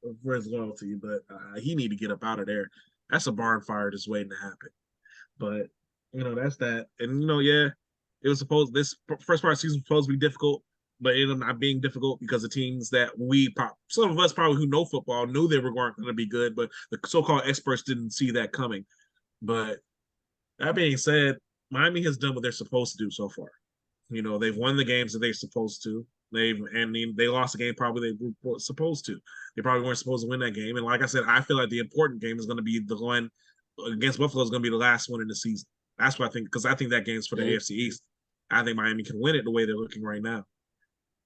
loyalty, but he need to get up out of there. That's a barn fire just waiting to happen. But that's that. And it was supposed this first part of the season was supposed to be difficult. But it ended up not being difficult because the teams that some of us probably who know football knew they weren't going to be good, but the so-called experts didn't see that coming. But that being said, Miami has done what they're supposed to do so far. They've won the games that they're supposed to. They lost the game probably they were supposed to. They probably weren't supposed to win that game. And like I said, I feel like the important game is going to be the one against Buffalo is going to be the last one in the season. That's what I think, because I think that game's for the AFC East. I think Miami can win it the way they're looking right now.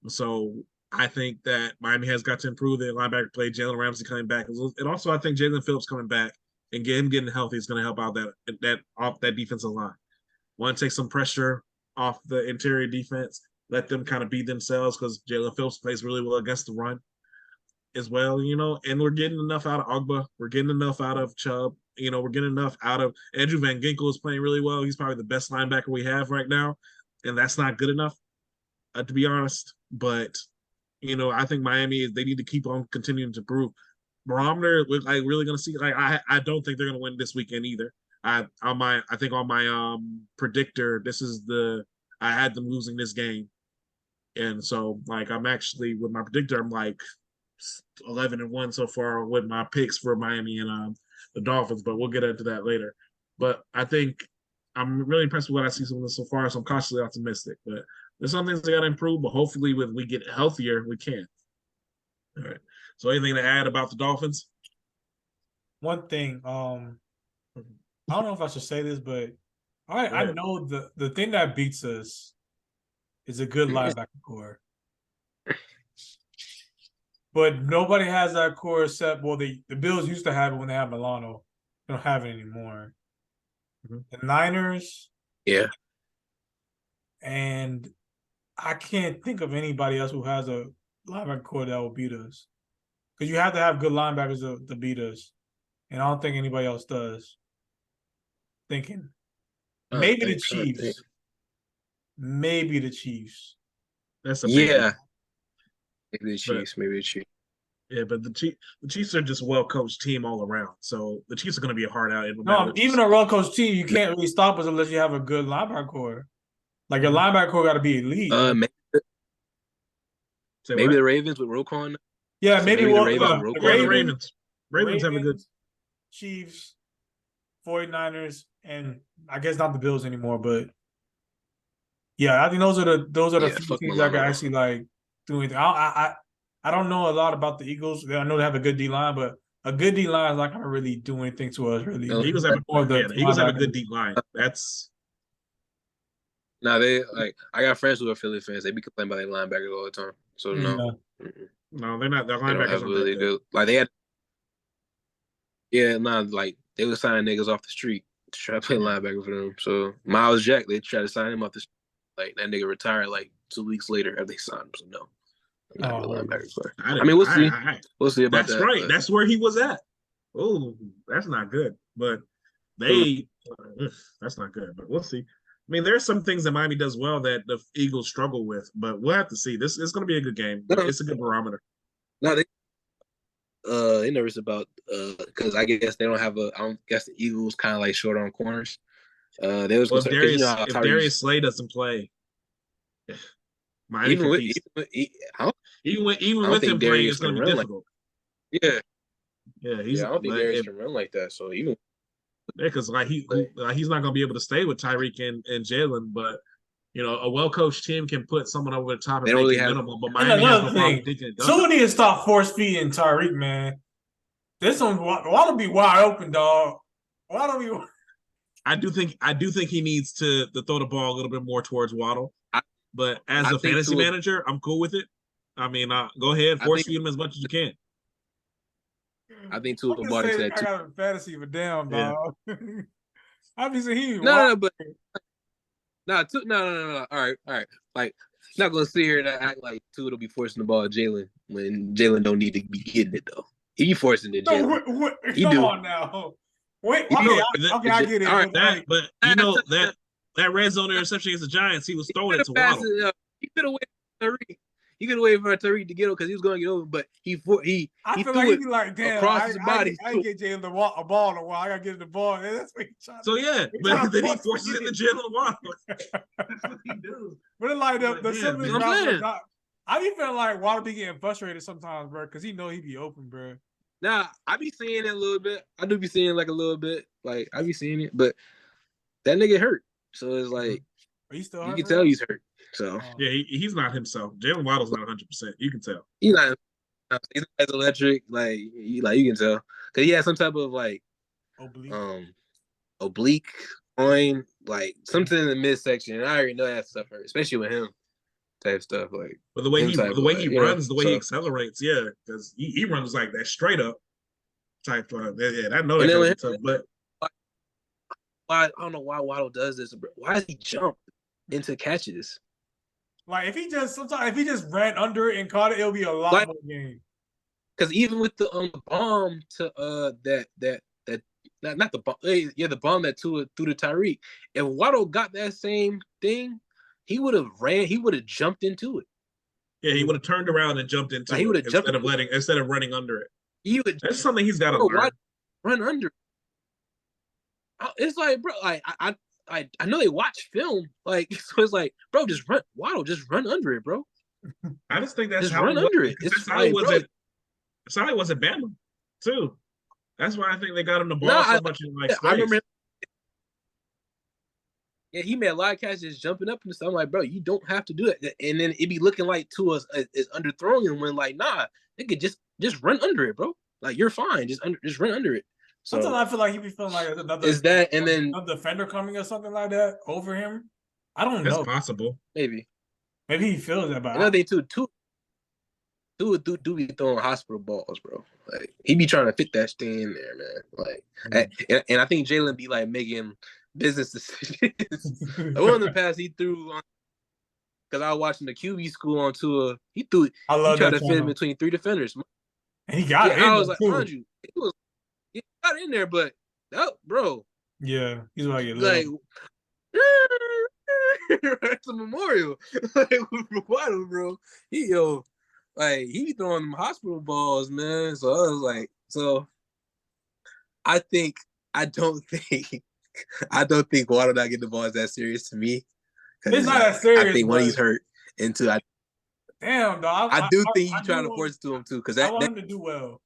So I think that Miami has got to improve their linebacker play. Jalen Ramsey coming back, and also I think Jalen Phillips coming back and him getting healthy is going to help out that defensive line. Want to take some pressure off the interior defense, let them kind of be themselves because Jalen Phillips plays really well against the run as well. And we're getting enough out of Ogba, we're getting enough out of Chubb. we're getting enough out of Andrew Van Ginkel is playing really well. He's probably the best linebacker we have right now, and that's not good enough, to be honest. But I think Miami they need to keep on continuing to improve. Barometer, like really going to see. Like I don't think they're going to win this weekend either. I think on my predictor, I had them losing this game, and so like I'm actually with my predictor, I'm like 11-1 so far with my picks for Miami and the Dolphins, but we'll get into that later. But I think I'm really impressed with what I see so far, so I'm cautiously optimistic. But there's some things they got to improve, but hopefully when we get healthier, we can. All right. So anything to add about the Dolphins? One thing, I don't know if I should say this, but I know the thing that beats us is a good linebacker core. But nobody has that core except, the Bills used to have it when they had Milano. They don't have it anymore. The Niners. Yeah. And I can't think of anybody else who has a linebacker core that will beat us. Because you have to have good linebackers to beat us. And I don't think anybody else does. Thinking. Maybe the Chiefs. Maybe the Chiefs. That's a big one. Maybe the Chiefs. Yeah, but the Chiefs are just a well-coached team all around. So the Chiefs are going to be a hard out. No, even a well-coached team, you can't really stop us unless you have a good linebacker core. Like your linebacker core got to be elite. Maybe the Ravens with Roquan. Yeah, maybe the Ravens. Ravens have a good Chiefs, 49ers, and I guess not the Bills anymore, but yeah, I think those are the few teams that can actually like do anything. I don't know a lot about the Eagles. I know they have a good D line, but a good D line is not going to really do anything to us. Really, the Eagles have a good D line. That's they like. I got friends who are Philly fans. They be complaining about their linebackers all the time. So no, they're not. Their linebackers are really good. Like they had, like they were signing niggas off the street to try to play linebacker for them. So Miles Jack, they tried to sign him off the street. Like that nigga retired like 2 weeks later after they signed him. So no. We'll see. We'll see about that. That's right. But that's where he was at. Oh, that's not good. But that's not good. But we'll see. I mean, there's some things that Miami does well that the Eagles struggle with, but we'll have to see. This is going to be a good game. It's a good barometer. No, they nervous about because I guess they don't have I don't guess the Eagles kind of like short on corners. They was if Darius Slay doesn't play. Even with him playing, it's going to be difficult. I don't think Darius can run like that. So even because he's not going to be able to stay with Tyreek and Jalen, but a well-coached team can put someone over the top and make it minimal. But Miami has no problem thinking it does. Someone need to stop force feeding Tyreek, man. This one ought to be wide open, dog. I do think he needs to throw the ball a little bit more towards Waddle. But as a fantasy manager, I'm cool with it. I mean, go ahead, force feed him as much as you can. I think Tua bought into that too. I got a fantasy, but damn, dog. Obviously, he no. All right. Like, not gonna sit here and act like Tua will be forcing the ball at Jalen when Jalen don't need to be getting it though. He be forcing it. Come on now. Wait, okay, I get it. All right, but that red zone interception against the Giants, he was throwing it to Waddle. He could have waited for Tariq. He could have waited for Tariq to get him because he was going to get over, but he feel threw like it he'd be like, damn, across his body. I get Jalen a ball in a while. I got to get him the ball. That's what he's trying to do. But then he forces it to Jalen Waddle. That's what he does. But it's like the simplest I be feeling like Waddle be getting frustrated sometimes, bro, because he know he be open, bro. Nah, I be seeing it a little bit. I do be seeing like a little bit. Like, I be seeing it, but that nigga hurt. So it's like, you can tell he's hurt. So yeah, he's not himself. Jalen Waddle's not 100%. You can tell. He's not as electric. Like you can tell because he has some type of like oblique groin, like something in the midsection. And I already know that stuff hurt, especially with him type stuff. Like, but the way he runs, the way he accelerates, because he runs like that straight up type. I know that tough, but. I don't know why Waddle does this. Why does he jump into catches? Like if he just ran under it and caught it, it'll be a lot more game. Because even with the bomb to that not the bomb. Yeah, the bomb that threw to Tyreek. If Waddle got that same thing, he would have ran. He would have jumped into it. Yeah, he would have turned around and jumped into it instead of running under it. That's something he's got to learn. Run under it. It's like, bro, like I know they watch film, like so it's like, bro, just run, Waddle, just run under it, bro. I just think that's just how run under it. That's how it was at. That's how it was at Bama too. That's why I think they got him the ball so much in like space. I remember. Yeah, he made a lot of catches jumping up and stuff. I'm like, bro, you don't have to do it. And then it'd be looking like Tua is underthrowing him when like, nah, they could just run under it, bro. Like you're fine, just run under it. So sometimes I feel like he'd be feeling like another defender coming or something like that over him. I don't know. That's possible. Maybe he feels that. But another thing too, do be throwing hospital balls, bro. Like he be trying to fit that thing in there, man. Like, and I think Jalen be like making business decisions. Like one of the past he threw on, because I was watching the QB school on tour. He tried to fit in between 3 defenders, and he got it. I was like, Andrew, he got in there, but that, bro. Yeah, he's like, it's a memorial. Like, what, bro? He be throwing them hospital balls, man. So I was like, I don't think Waddle not getting the ball is that serious to me. It's not that serious. I think when he's hurt, damn, dog. I do think he's trying to force it to him too, because I want him to do well.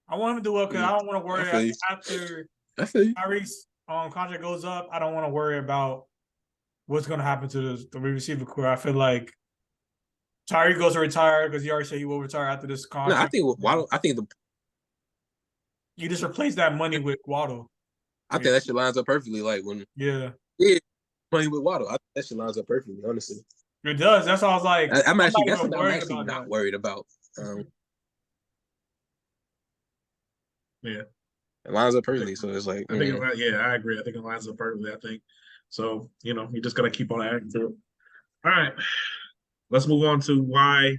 I want him to do well because I don't want to worry after Tyreek's contract goes up. I don't want to worry about what's going to happen to the receiver core. I feel like Tyreek goes to retire because he already said he will retire after this contract. No, I think Waddle. You just replace that money with Waddle. I think that shit lines up perfectly. Like when money with Waddle, I think that shit lines up perfectly. Honestly, it does. That's why I was like, I'm actually not worried about. Yeah, it lines up perfectly. So it's like, I agree. I think it lines up perfectly. I think so. You just gotta keep on acting through. All right, let's move on to why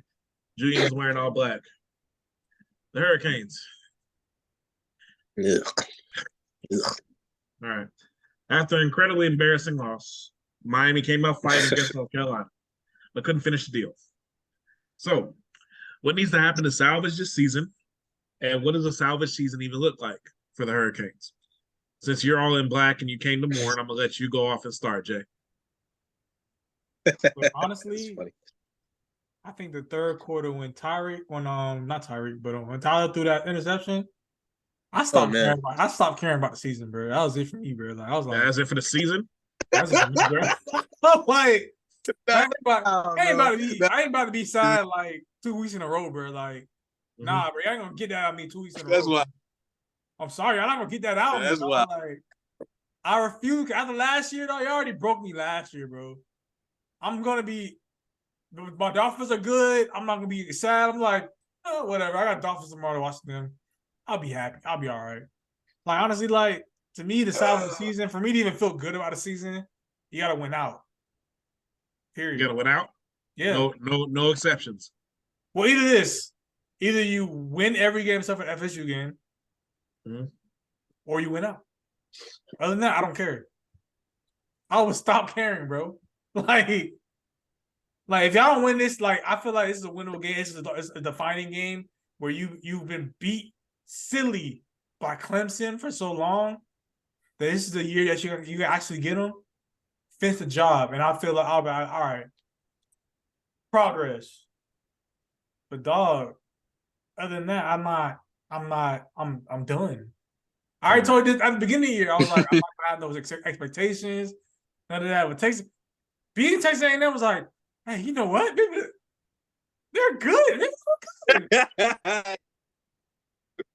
Julian's wearing all black. The Hurricanes. Yeah. All right. After an incredibly embarrassing loss, Miami came out fighting against North Carolina, but couldn't finish the deal. So, what needs to happen to salvage this season? And what does a salvage season even look like for the Hurricanes? Since you're all in black and you came to mourn, I'm gonna let you go off and start, Jay. But honestly, I think the third quarter when Tyler threw that interception, I stopped caring about the season, bro. That was it for me, bro. Like I was like, that's it for the season. That's it for me, bro. I'm like, I ain't about to be sad like 2 weeks in a row, bro. Like, nah, bro, you ain't gonna get that out of me 2 weeks in a row. That's why. I'm sorry, I'm not gonna get that out of me. That's why. Like, I refuse. After last year, though, you already broke me last year, bro. I'm gonna be. My Dolphins are good. I'm not gonna be sad. I'm like, oh, whatever. I got Dolphins tomorrow to watch them. I'll be happy. I'll be all right. Like honestly, like to me, the salvage season, for me to even feel good about the season, you gotta win out. Period. You gotta win out? Yeah. No exceptions. Well, either you win every game except for FSU game, or you win out. Other than that, I don't care. I would stop caring, bro. Like if y'all don't win this, like I feel like this is a winnable game. It's a defining game where you've been beat silly by Clemson for so long that this is the year that you actually get them. Finish the job, and I feel like I'll be all right. Progress, but dog. Other than that, I'm done. I already told you this at the beginning of the year. I was like, I'm not gonna have those expectations. None of that. But being Texas A&M was like, hey, you know what? They're good.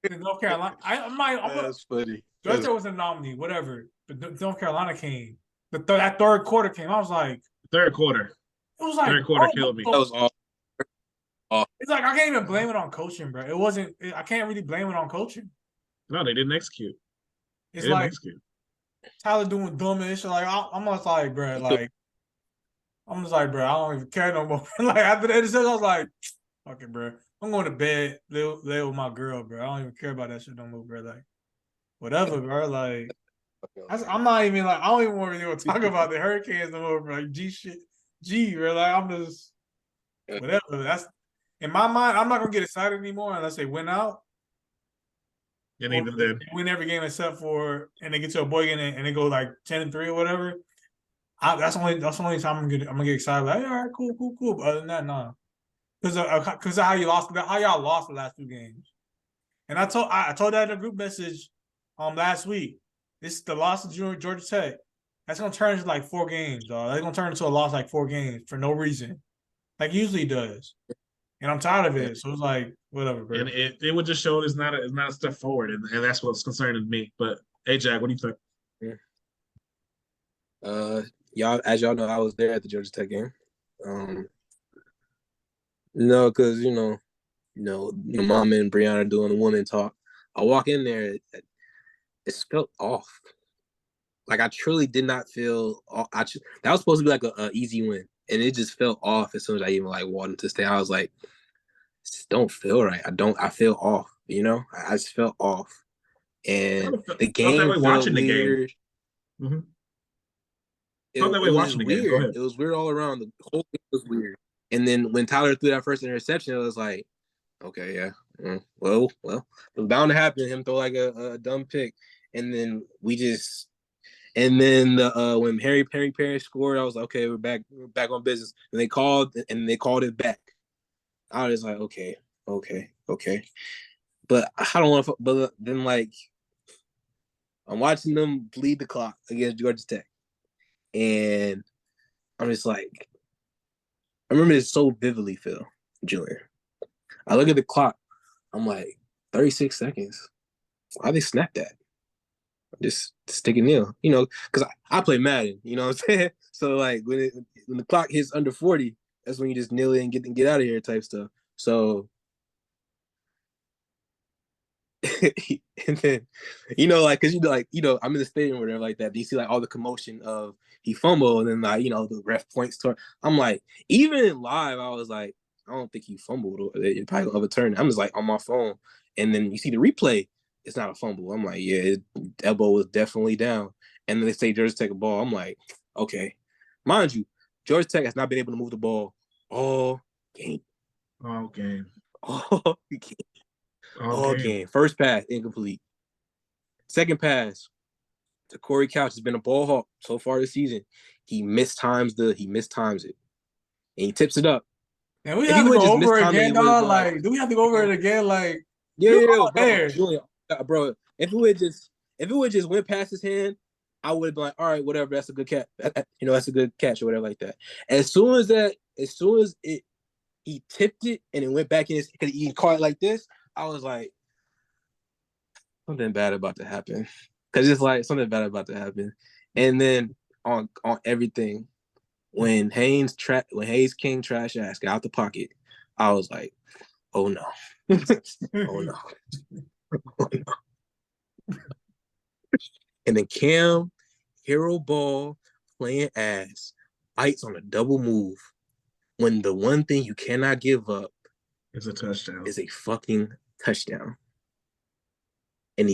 In North Carolina, That's funny. Georgia was an anomaly, whatever. But North Carolina came. That third quarter came. I was like, third quarter. It was like third quarter killed me. That was awful. It's like I can't even blame it on coaching, bro. It wasn't. I can't really blame it on coaching. No, they didn't execute. It's like Tyler doing dumb and shit. Like I'm just like, bro. Like I'm just like, bro. I don't even care no more. Like after the interception, I was like, Fuck it, bro. I'm going to bed, lay with my girl, bro. I don't even care about that shit no more, bro. Like, whatever, bro. Like, I'm not even like, I don't even want to talk about the Hurricanes no more, bro. Like, bro. Like, I'm just, whatever. That's, in my mind, I'm not going to get excited anymore unless they win out. And even then, they win every game except for, and they get to a boy game and they go like 10-3 or whatever. That's the only time I'm gonna get excited. Like, all right, cool. But other than that, no. Because of how y'all lost the last 2 games. And I told that in a group message last week. This is the loss of Georgia Tech. That's gonna turn into like 4 games, dog. That's gonna turn into a loss like 4 games for no reason. Like usually does. And I'm tired of it. So it's like, whatever, bro. And it would just show it's not a step forward, and that's what's concerning me. But hey, Jack, what do you think? Y'all, as y'all know, I was there at the Georgia Tech game. No, because my mom and Brianna are doing the woman talk. I walk in there, it felt off. Like I truly did not feel. That was supposed to be like a easy win, and it just felt off as soon as I even like walked into the stand. I was like, this don't feel right. I feel off. I just felt off, and the game felt watching weird. The game. Mm-hmm. It was weird. It was weird all around. The whole thing was weird. And then when Tyler threw that first interception, it was like, okay, yeah, well, it was bound to happen. Him throw like a dumb pick, and then when Harry Perry scored, I was like, okay, we're back on business. And they called it back. I was like, okay. But I don't want to. But then like, I'm watching them bleed the clock against Georgia Tech. And I'm just like, I remember this so vividly, Phil, Julian. I look at the clock. I'm like, 36 seconds. Why they snap that? Just stick it nil, because I play Madden, you know what I'm saying? So like when the clock hits under 40, that's when you just kneel it and get out of here type stuff. So and then, because I'm in the stadium or whatever like that. You see like all the commotion of he fumbled, and then like the ref points to. I'm like, even in live, I was like, I don't think he fumbled. Or it probably overturned. I'm just like on my phone, and then you see the replay. It's not a fumble. I'm like, yeah, elbow was definitely down. And then they say Georgia Tech a ball. I'm like, okay, mind you, Georgia Tech has not been able to move the ball all game. All game. All game. First pass, incomplete. Second pass to Corey Couch has been a ball hawk so far this season. He mistimes it. And he tips it up. And we have to go over it again, dog. Like, do we have to go over it again? Like, bro, Julian, bro. If it would just went past his hand, I would have been like, all right, whatever. That's a good catch. That's a good catch or whatever like that. As soon as he tipped it and it went back in his, because he caught it like this, I was like, something bad about to happen. Because it's like something bad about to happen. And then on everything, when Haynes King trash ass got out the pocket, I was like, oh no. Oh no. Oh no. And then Cam, hero ball, playing ass, bites on a double move when the one thing you cannot give up is a touchdown. Is a fucking touchdown. And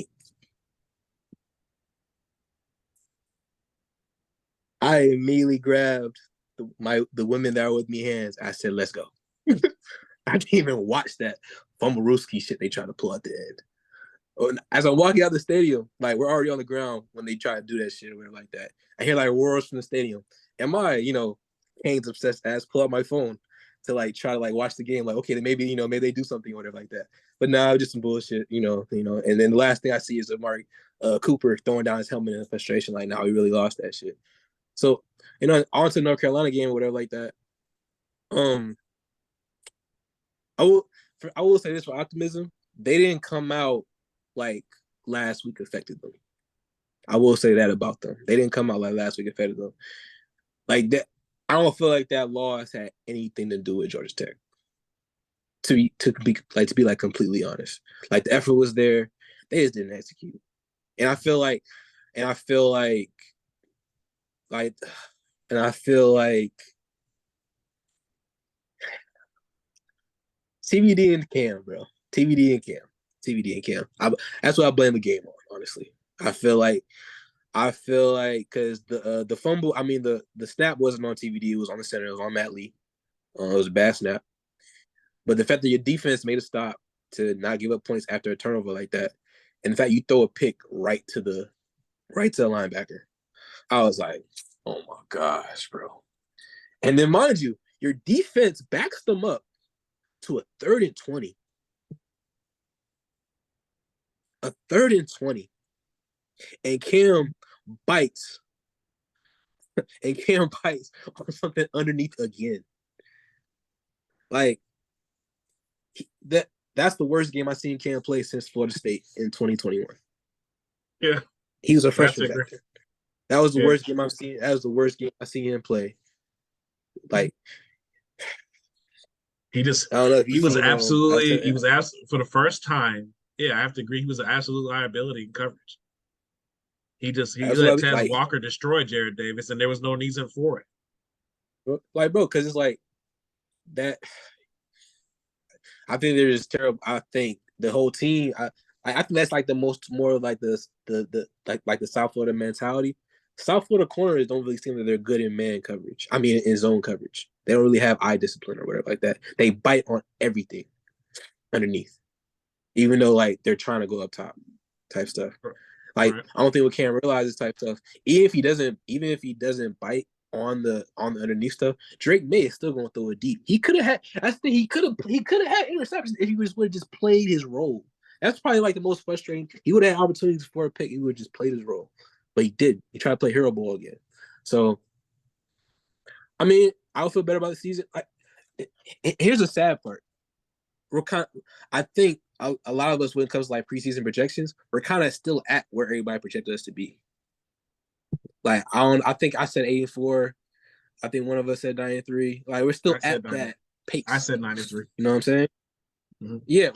I immediately grabbed the women that were with me hands. I said, let's go. I didn't even watch that Fumblerooski shit they tried to pull at the end. As I'm walking out the stadium, like we're already on the ground when they try to do that shit or whatever like that. I hear like roars from the stadium. And my, Kane's obsessed ass pull out my phone to like try to like watch the game. Like, okay, then maybe they do something or whatever like that. But now just some bullshit, And then the last thing I see is Amari Cooper throwing down his helmet in frustration. Like, now he really lost that shit. So, on to the North Carolina game or whatever like that. I will say this for optimism. They didn't come out like last week affected them. I will say that about them. They didn't come out like last week affected them. Like that, I don't feel like that loss had anything to do with Georgia Tech. To be like completely honest, like the effort was there, they just didn't execute. And I feel like TBD and Cam, bro. TBD and Cam. TBD and Cam. That's what I blame the game on, honestly. I feel like because the fumble, I mean the snap wasn't on TBD, it was on the center, it was on Matt Lee. It was a bad snap. But the fact that your defense made a stop to not give up points after a turnover like that, and the fact you throw a pick right to the linebacker, I was like, oh my gosh, bro. And then mind you, your defense backs them up to a 3rd and 20. A 3rd and 20. And Cam bites. And Cam bites on something underneath again. Like, that's the worst game I've seen Cam play since Florida State in 2021. Yeah. He was a freshman back then. That was the worst game I've seen. That was the worst game I've seen him play. Like, I don't know if he was absolutely for the first time. Yeah, I have to agree. He was an absolute liability in coverage. He let Tez Walker destroy Jared Davis, and there was no reason for it. Like, bro, because it's like that. I think they're just terrible. I think the whole team. I think that's like more like the South Florida mentality. South Florida corners don't really seem that they're good in man coverage. I mean, in zone coverage. They don't really have eye discipline or whatever like that. They bite on everything underneath, even though like they're trying to go up top, type stuff. Like I don't think we can realize this type stuff. Even if he doesn't bite on the underneath stuff, Drake May is still going to throw it deep. He could have had. I think he could have had interceptions if he would have just played his role. That's probably like the most frustrating. He would have had opportunities for a pick. He would have just played his role, but he did. He tried to play hero ball again. So, I mean, I'll feel better about the season. Here's the sad part. I think a lot of us, when it comes to like preseason projections, we're kind of still at where everybody projected us to be. Like I think I said 84. I think one of us said 93. Like we're still at that pace. I said 93. You know what I'm saying? Mm-hmm. Yeah,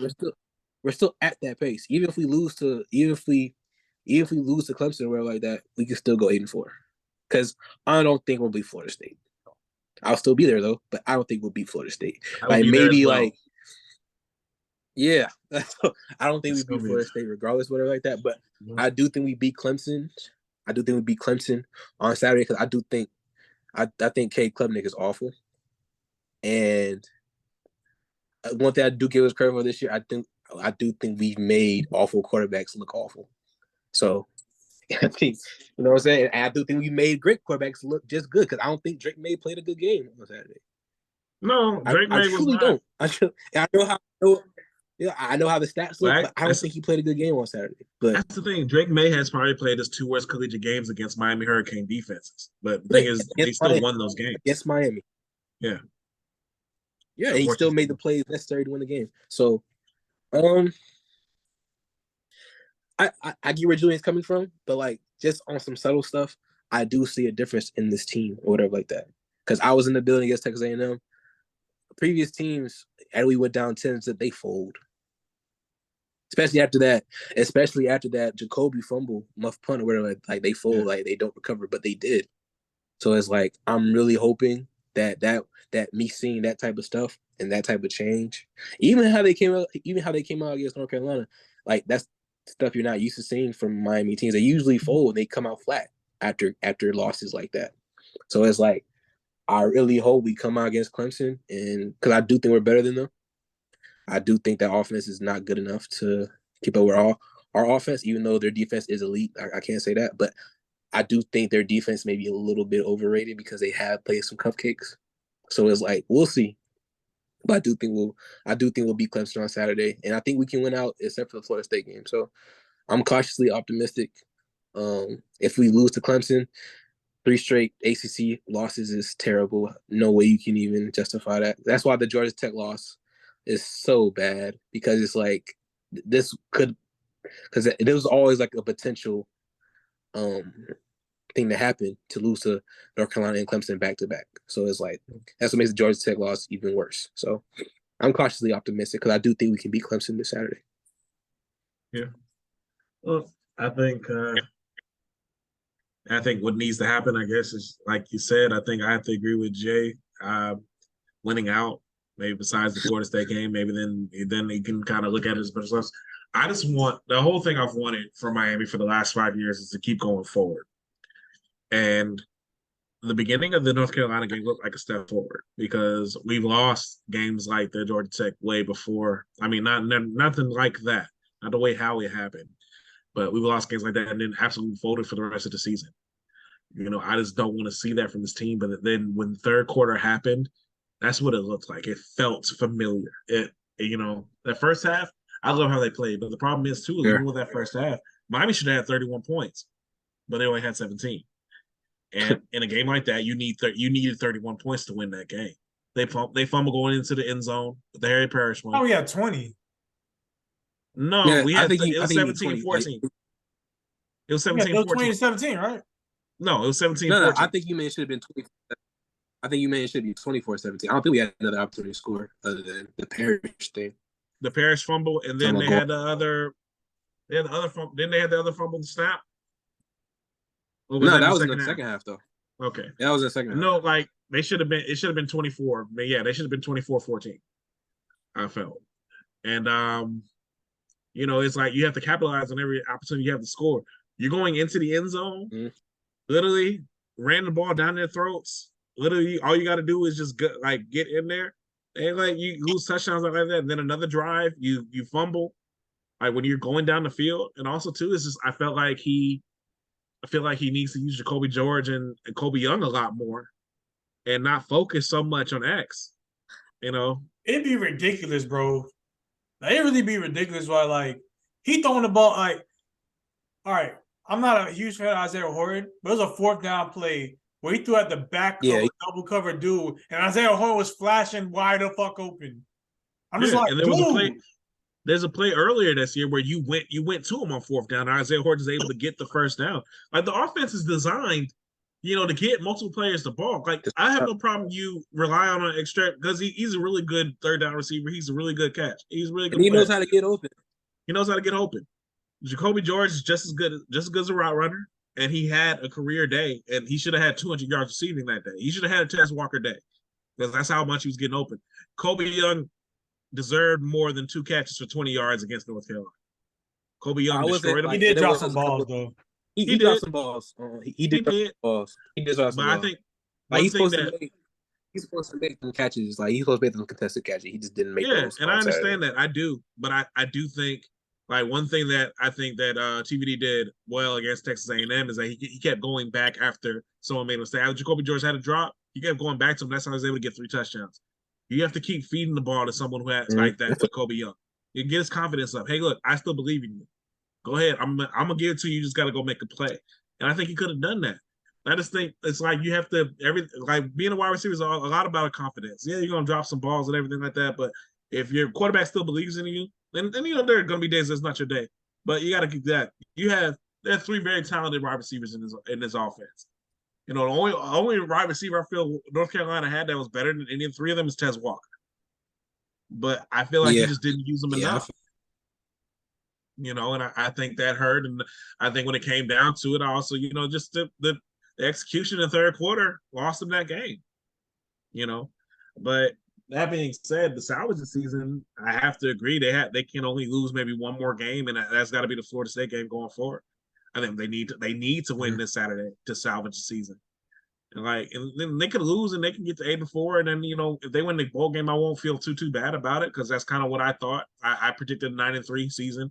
we're still at that pace. Even if we lose to Clemson or whatever like that, we can still go 8-4. Because I don't think we'll beat Florida State. I'll still be there though, but I don't think we'll beat Florida State. Like maybe like, yeah, I don't think we beat Florida State regardless, whatever like that. But I do think we beat Clemson. I do think we beat Clemson on Saturday because I think Cade Klubnik is awful. And one thing I do give us credit for this year, I do think we've made awful quarterbacks look awful. So I think, you know what I'm saying? And I do think we made great quarterbacks look just good because I don't think Drake May played a good game on Saturday. No, Drake May was not. Don't. I know how the stats look, but I don't think he played a good game on Saturday. But that's the thing. Drake May has probably played his 2 worst collegiate games against Miami Hurricane defenses. But the thing is, they still won those games. Against Miami. Yeah. Yeah, and he still made the plays necessary to win the game. So, I get where Julian's coming from, but like just on some subtle stuff, I do see a difference in this team or whatever like that. Because I was in the building against Texas A&M. Previous teams, and we went down 10s that they fold. Especially after that Jacoby fumble, muff punt or whatever, like they fold, like they don't recover, but they did. So it's like I'm really hoping that me seeing that type of stuff and that type of change, even how they came out against North Carolina, like that's stuff you're not used to seeing from Miami teams. They usually fold, they come out flat after losses like that. So it's like I really hope we come out against Clemson, and because I do think we're better than them. I do think that offense is not good enough to keep up with our offense, even though their defense is elite. I can't say that, but I do think their defense may be a little bit overrated because they have played some cupcakes. So it's like we'll see. But I do think we'll beat Clemson on Saturday, and I think we can win out except for the Florida State game. So I'm cautiously optimistic. If we lose to Clemson, 3 straight ACC losses is terrible. No way you can even justify that. That's why the Georgia Tech loss is so bad, because it's like this could, because there was always like a potential thing to happen to lose to North Carolina and Clemson back to back. So it's like that's what makes the Georgia Tech loss even worse. So I'm cautiously optimistic because I do think we can beat Clemson this Saturday. Yeah. Well, I think what needs to happen, I guess, is like you said. I think I have to agree with Jay. Winning out Maybe besides the Florida State game, maybe then they can kind of look at it as better stuff. I just want the whole thing I've wanted from Miami for the last 5 years is to keep going forward. And the beginning of the North Carolina game looked like a step forward because we've lost games like the Georgia Tech way before. I mean, nothing like that, not the way how it happened, but we've lost games like that and then absolutely folded for the rest of the season. I just don't want to see that from this team. But then when the third quarter happened, that's what it looked like. It felt familiar. That first half, I love how they played, but the problem is too, even with that first half, Miami should have had 31 points, but they only had 17. And in a game like that, you needed 31 points to win that game. They fumble going into the end zone with the Harry Parrish one. Oh, yeah, 20. No, yeah, it was 17-14. It was 17-14. Yeah, 20-17, right? No, it was 17-14. No, I think you meant it should have been 20. I think you meant it should be 24-17. I don't think we had another opportunity to score other than the Parrish thing. The Parrish fumble, and then they had the other fumble. Didn't they have the other fumble to snap? No, that was in the second half, though. Okay. That was in the second half. No, like it should have been 24. But yeah, they should have been 24-14. I felt. And it's like you have to capitalize on every opportunity you have to score. You're going into the end zone, literally ran the ball down their throats. Literally, all you got to do is just get in there. And like you lose touchdowns like that, and then another drive, you fumble. Like when you're going down the field, and also too, it's just I feel like he needs to use Jacoby George and Kobe Young a lot more, and not focus so much on X. It'd be ridiculous, bro. It'd really be ridiculous. Why like he throwing the ball like, all right. I'm not a huge fan of Isaiah Horton, but it was a fourth down play where he threw at the back of a double cover dude, and Isaiah Horton was flashing wide the fuck open. I'm just like, and there was a play. There's a play earlier this year where you went to him on fourth down, and Isaiah Horton is able to get the first down. Like the offense is designed, to get multiple players the ball. Like I have no problem you rely on an extra because he's a really good third down receiver. He's a really good catch. He's really good. And he knows how to get open. He knows how to get open. Jacoby George is just as good as a route runner, and he had a career day, and he should have had 200 yards receiving that day. He should have had a Tess Walker day because that's how much he was getting open. Kobe Young deserved more than 2 catches for 20 yards against North Carolina. Kobe Young destroyed him. He did drop some balls, though. He dropped some balls. He did drop some balls. He did drop some balls. I think he's supposed to make them catches. Like he's supposed to make them contested catches. He just didn't make those. And I understand that. I do, but I do think. Like one thing that I think that TVD did well against Texas A&M is that he kept going back after someone made a mistake. After Jacoby George had a drop, he kept going back to him. That's how he was able to get 3 touchdowns. You have to keep feeding the ball to someone who has like that with Kobe Young. You get his confidence up. Hey, look, I still believe in you. Go ahead. I'm gonna give it to you. You just got to go make a play. And I think he could have done that. I just think it's like you have to being a wide receiver is a lot about confidence. Yeah, you're gonna drop some balls and everything like that, but if your quarterback still believes in you. And there are going to be days that's not your day, but you got to keep that. There are 3 very talented wide receivers in this offense. The only wide receiver I feel North Carolina had that was better than any of 3 of them is Tess Walker. But I feel like he just didn't use them enough. And I think that hurt. And I think when it came down to it, also, just the execution in the third quarter lost them that game. But that being said, the salvage season, I have to agree they can only lose maybe one more game, and that's got to be the Florida State game going forward. I think they need to win this Saturday to salvage the season. And then they could lose and they can get to 8-4, and then if they win the bowl game, I won't feel too bad about it because that's kind of what I thought. I predicted a 9-3 season,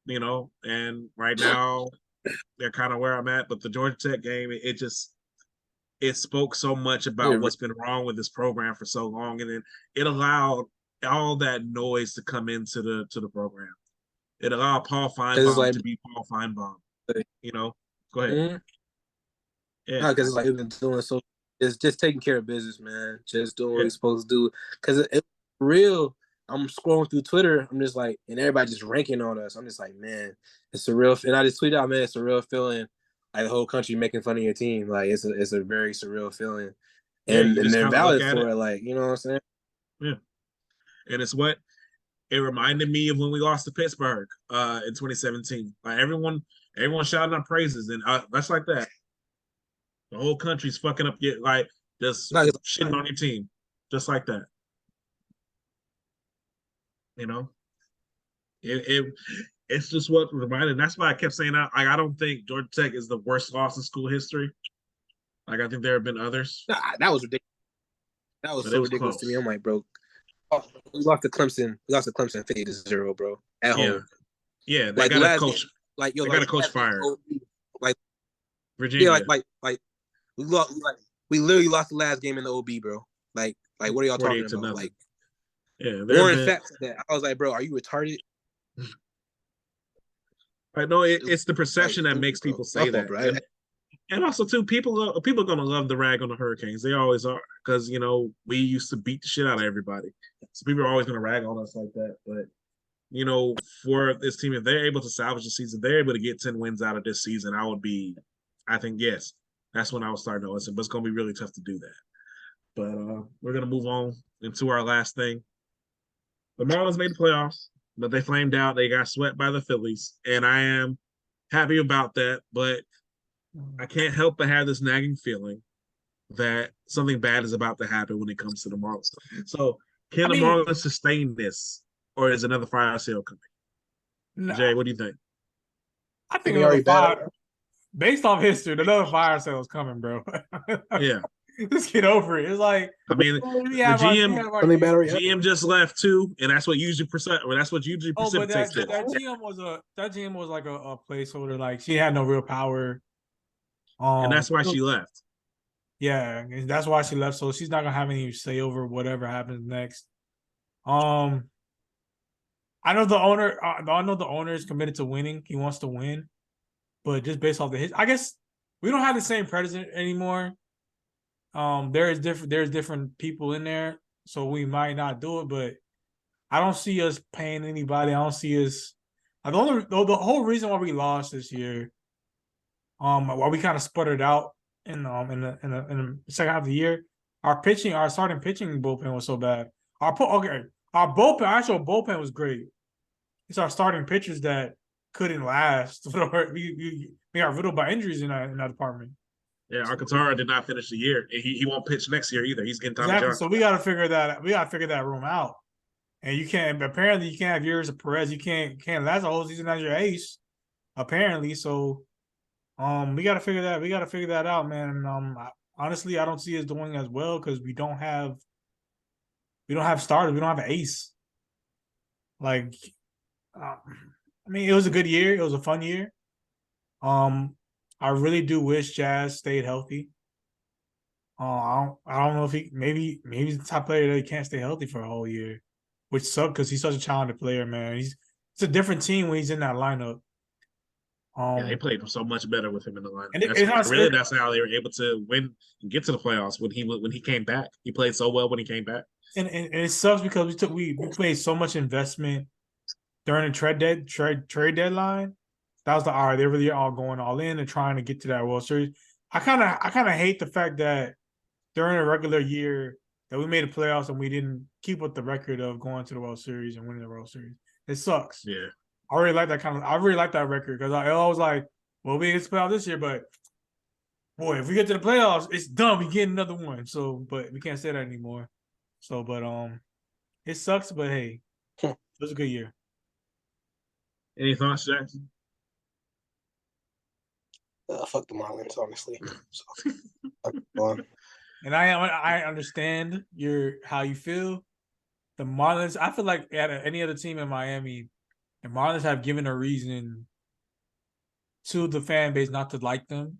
and right now they're kind of where I'm at. But the Georgia Tech game, it spoke so much about what's been wrong with this program for so long, and then it allowed all that noise to come into the program. It allowed Paul Feinbaum to be Paul Feinbaum. Go ahead. Mm-hmm. Yeah, because it's like we've been doing so. It's just taking care of business, man. Just doing what you're supposed to do. Because it's real. I'm scrolling through Twitter. I'm just like, and everybody just ranking on us. I'm just like, man, it's a real. And I just tweet out, man, it's a real feeling. Like the whole country making fun of your team, like it's a very surreal feeling, and they're valid for it. Like what I'm saying? Yeah, and it's what it reminded me of when we lost to Pittsburgh in 2017. Like everyone shouting out praises, and that's like that. The whole country's fucking up, just shitting on your team, just like that. You know, it's just what reminded. That's why I kept saying I don't think Georgia Tech is the worst loss in school history. Like I think there have been others. Nah, that was ridiculous. That was so ridiculous to me. I'm like, bro, we lost to Clemson. We lost to Clemson 50-0, bro. At home. Yeah. They got a coach. Game, like yo, they like, got a coach fired. Like Virginia. Yeah, like we lost. Like we literally lost the last game in the OB, bro. Like what are y'all talking about? Nothing. Like, yeah, Warren Sapp said that. I was like, bro, are you retarded? I know it's the perception that makes people say that. Bro. And also, too, people are going to love the rag on the Hurricanes. They always are because, we used to beat the shit out of everybody. So people are always going to rag on us like that. But, for this team, if they're able to salvage the season, they're able to get 10 wins out of this season, I think, yes, that's when I would start noticing. But it's going to be really tough to do that. But we're going to move on into our last thing. The Marlins made the playoffs, but they flamed out. They got swept by the Phillies. And I am happy about that. But I can't help but have this nagging feeling that something bad is about to happen when it comes to the Marlins. So, can the Marlins sustain this, or is another fire sale coming? No. Jay, what do you think? I think another fire, based off history, another fire sale is coming, bro. Yeah. Just get over it. It's like the GM just left too, and that's what usually precipitates it. That GM was like a placeholder. Like she had no real power. And that's why she left. Yeah, that's why she left. So she's not gonna have any say over whatever happens next. I know the owner. I know the owner is committed to winning. He wants to win, but just based off I guess we don't have the same president anymore. There's different people in there, so we might not do it. But I don't see us paying anybody. I don't see us. The whole reason why we lost this year. While we kind of sputtered out in the second half of the year, our starting pitching bullpen was so bad. Our actual bullpen was great. It's our starting pitchers that couldn't last. We got riddled by injuries in that department. Yeah, Alcantara did not finish the year. He won't pitch next year either. He's getting Tommy John. So we got to figure that room out. And you can't have years of Perez. You can't last a whole season as your ace. Apparently, so. We gotta figure that out, man. Honestly, I don't see us doing as well because we don't have starters. We don't have an ace. Like, it was a good year. It was a fun year. I really do wish Jazz stayed healthy. I don't know if maybe he's the top player that he can't stay healthy for a whole year, which sucks because he's such a talented player, man. It's a different team when he's in that lineup. They played so much better with him in the lineup. That's how they were able to win and get to the playoffs when he came back. He played so well when he came back. And it sucks because we played so much investment during the trade deadline. That was all right. They really all going all in and trying to get to that World Series. I kind of hate the fact that during a regular year that we made the playoffs and we didn't keep with the record of going to the World Series and winning the World Series. It sucks. Yeah. I really like that record because I was like, well, we get to playoffs this year, but boy, if we get to the playoffs, it's done. We get another one. So, but we can't say that anymore. So, but it sucks. But hey, it was a good year. Any thoughts, Jackson? Fuck the Marlins, honestly. And I understand how you feel. The Marlins, I feel like at any other team in Miami. The Marlins have given a reason to the fan base not to like them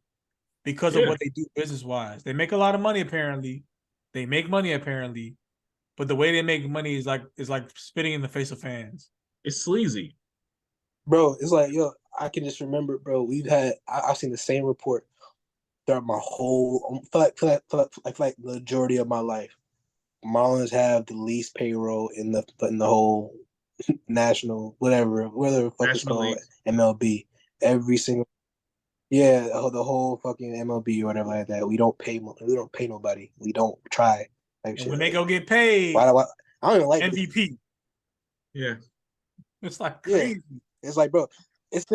because of what they do business-wise. They make a lot of money, apparently. But the way they make money is like spitting in the face of fans. It's sleazy. Bro, it's like, I can just remember, bro, I've seen the same report throughout my whole, for like the majority of my life. Marlins have the least payroll in the whole national, whatever the fuck it's called, MLB. Every single, the whole fucking MLB or whatever like that. We don't pay nobody. We don't try. And when they go get paid, I don't even like MVP. This. Yeah, it's like crazy. It's like, bro, it's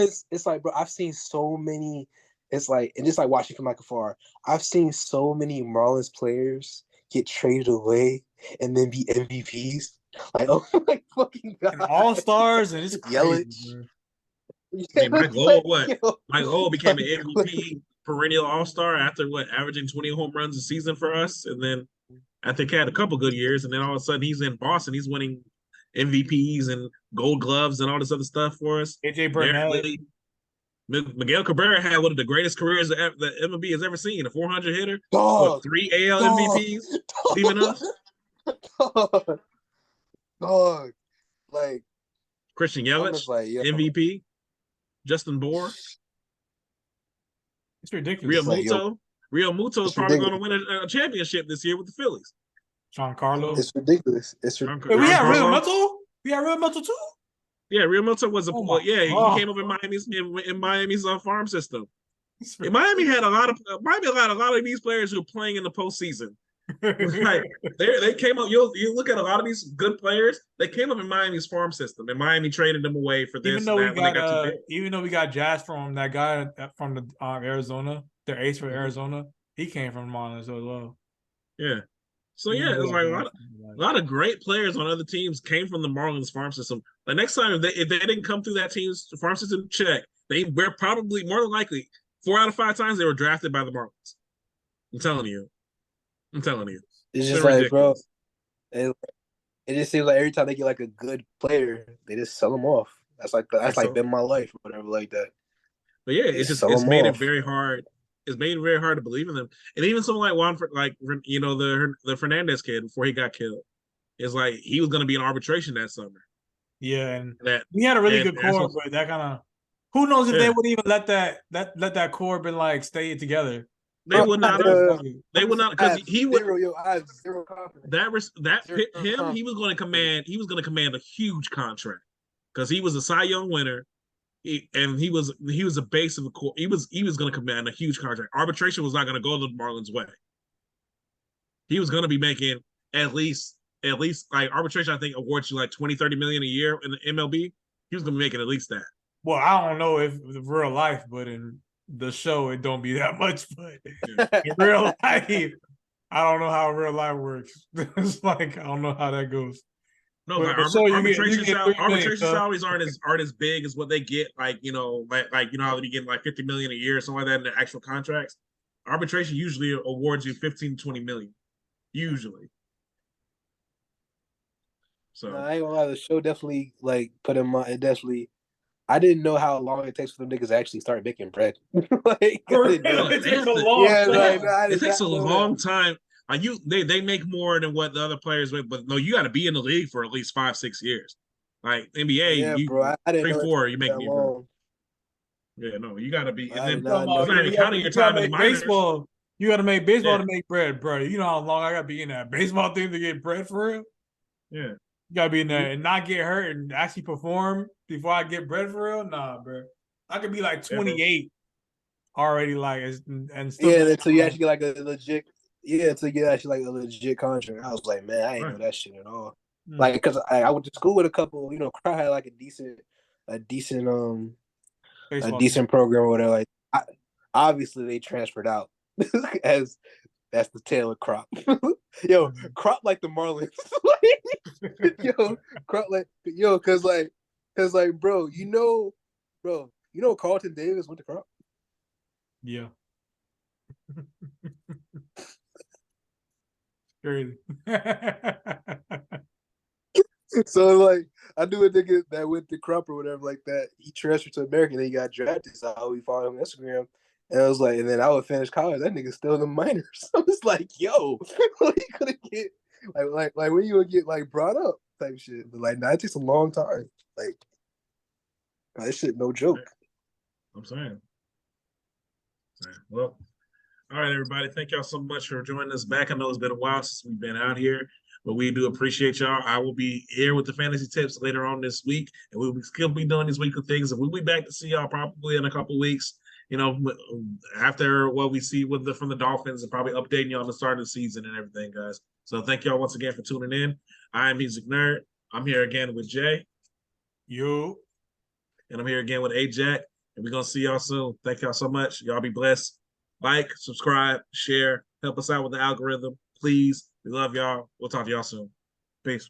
like, bro, I've seen so many. It's like, and just like watching from like afar, I've seen so many Marlins players get traded away and then be MVPs. Like, oh my fucking god! And All-Stars, and it's crazy. I mean, Mike Lowell became an MVP perennial All-Star after averaging 20 home runs a season for us, and then I think he had a couple good years, and then all of a sudden he's in Boston. He's winning MVPs and Gold Gloves and all this other stuff for us. AJ Burnett. Miguel Cabrera had one of the greatest careers that MLB has ever seen. A 400 hitter, dog, 3 AL MVPs, leaving us. Dog, like Christian Yelich, like, MVP. Justin Bohr. It's ridiculous. Real Muto is probably going to win a championship this year with the Phillies. Giancarlo. It's ridiculous. It's ridiculous. Wait, we had Real Muto? We had Real Muto too? Yeah, Real Muto was he came up in Miami's farm system. Miami had a lot of these players who are playing in the postseason. Like they came up. You look at a lot of these good players. They came up in Miami's farm system, and Miami traded them away for this. Even though we got Jazz from that guy from the Arizona, their ace for Arizona, he came from Marlins as well. Yeah. So yeah, it was like a lot of great players on other teams came from the Marlins farm system. The next time if they didn't come through that team's farm system check, they were probably more than likely 4 out of 5 times they were drafted by the Marlins. I'm telling you. It's just like, ridiculous. Bro, it just seems like every time they get like a good player, they just sell them off. That's been my life, or whatever, like that. But yeah, it's made it very hard. It's made it very hard to believe in them. And even someone like the Fernandez kid before he got killed, is like he was going to be in arbitration that summer. Yeah, and he had a really good core, but that kind of who knows if they would even let that core been like stay together. They would not. They would not because he would. I have zero confidence. He was going to command. He was going to command a huge contract because he was a Cy Young winner, and he was a base of the core. He was going to command a huge contract. Arbitration was not going to go the Marlins' way. He was going to be making at least like arbitration. I think awards you like 20-30 million a year in the MLB. He was going to be making at least that. Well, I don't know if the real life, but in the show it don't be that much, but in real life I don't know how real life works. It's like I don't know how that goes. No, but arbitration salaries aren't as big as what they get, like like how they get like 50 million a year or something like that in their actual contracts. Arbitration usually awards you 15 to 20 million. Usually. So I ain't gonna lie, the show definitely like put in my I didn't know how long it takes for them niggas to actually start making bread. It takes a long time. They make more than what the other players make, but no, you got to be in the league for at least 5-6 years. Like NBA, bro, I didn't 3-4, you make me. Yeah, no, you got to be. And then not even counting your time in the minors. Baseball. You got to make baseball to make bread, bro. You know how long I got to be in that baseball thing to get bread for real? Yeah. You got to be in there and not get hurt and actually perform before I get bread for real? Nah, bro. I could be like 28 already, like, and still. Yeah, until you actually get like a legit. Yeah, until you get actually like a legit contract. I was like, man, I ain't know that shit at all. Like, because I went to school with a couple. Cry had like a decent program or whatever. Like, obviously they transferred out as that's the tail of Crop. Crop like the Marlins. Cause bro, Carlton Davis went to Crop. Yeah. Crazy. So like, I knew a nigga that went to Crop or whatever like that. He transferred to America and he got drafted. So we followed him on Instagram. And I was like, and then I would finish college. That nigga's still in the minors. I was like, yo, when you gonna get like when you gonna get like brought up type shit? But like, nah, it takes a long time. Like, that shit, no joke. I'm saying. Well, all right, everybody. Thank y'all so much for joining us back. I know it's been a while since we've been out here, but we do appreciate y'all. I will be here with the fantasy tips later on this week, and we'll still be doing these weekly things. And we'll be back to see y'all probably in a couple of weeks. After what we see from the Dolphins, and probably updating you on the start of the season and everything, guys. So thank y'all once again for tuning in. I am Music Nerd. I'm here again with Jay. You. And I'm here again with AJack. And we're going to see y'all soon. Thank y'all so much. Y'all be blessed. Like, subscribe, share, help us out with the algorithm. Please. We love y'all. We'll talk to y'all soon. Peace.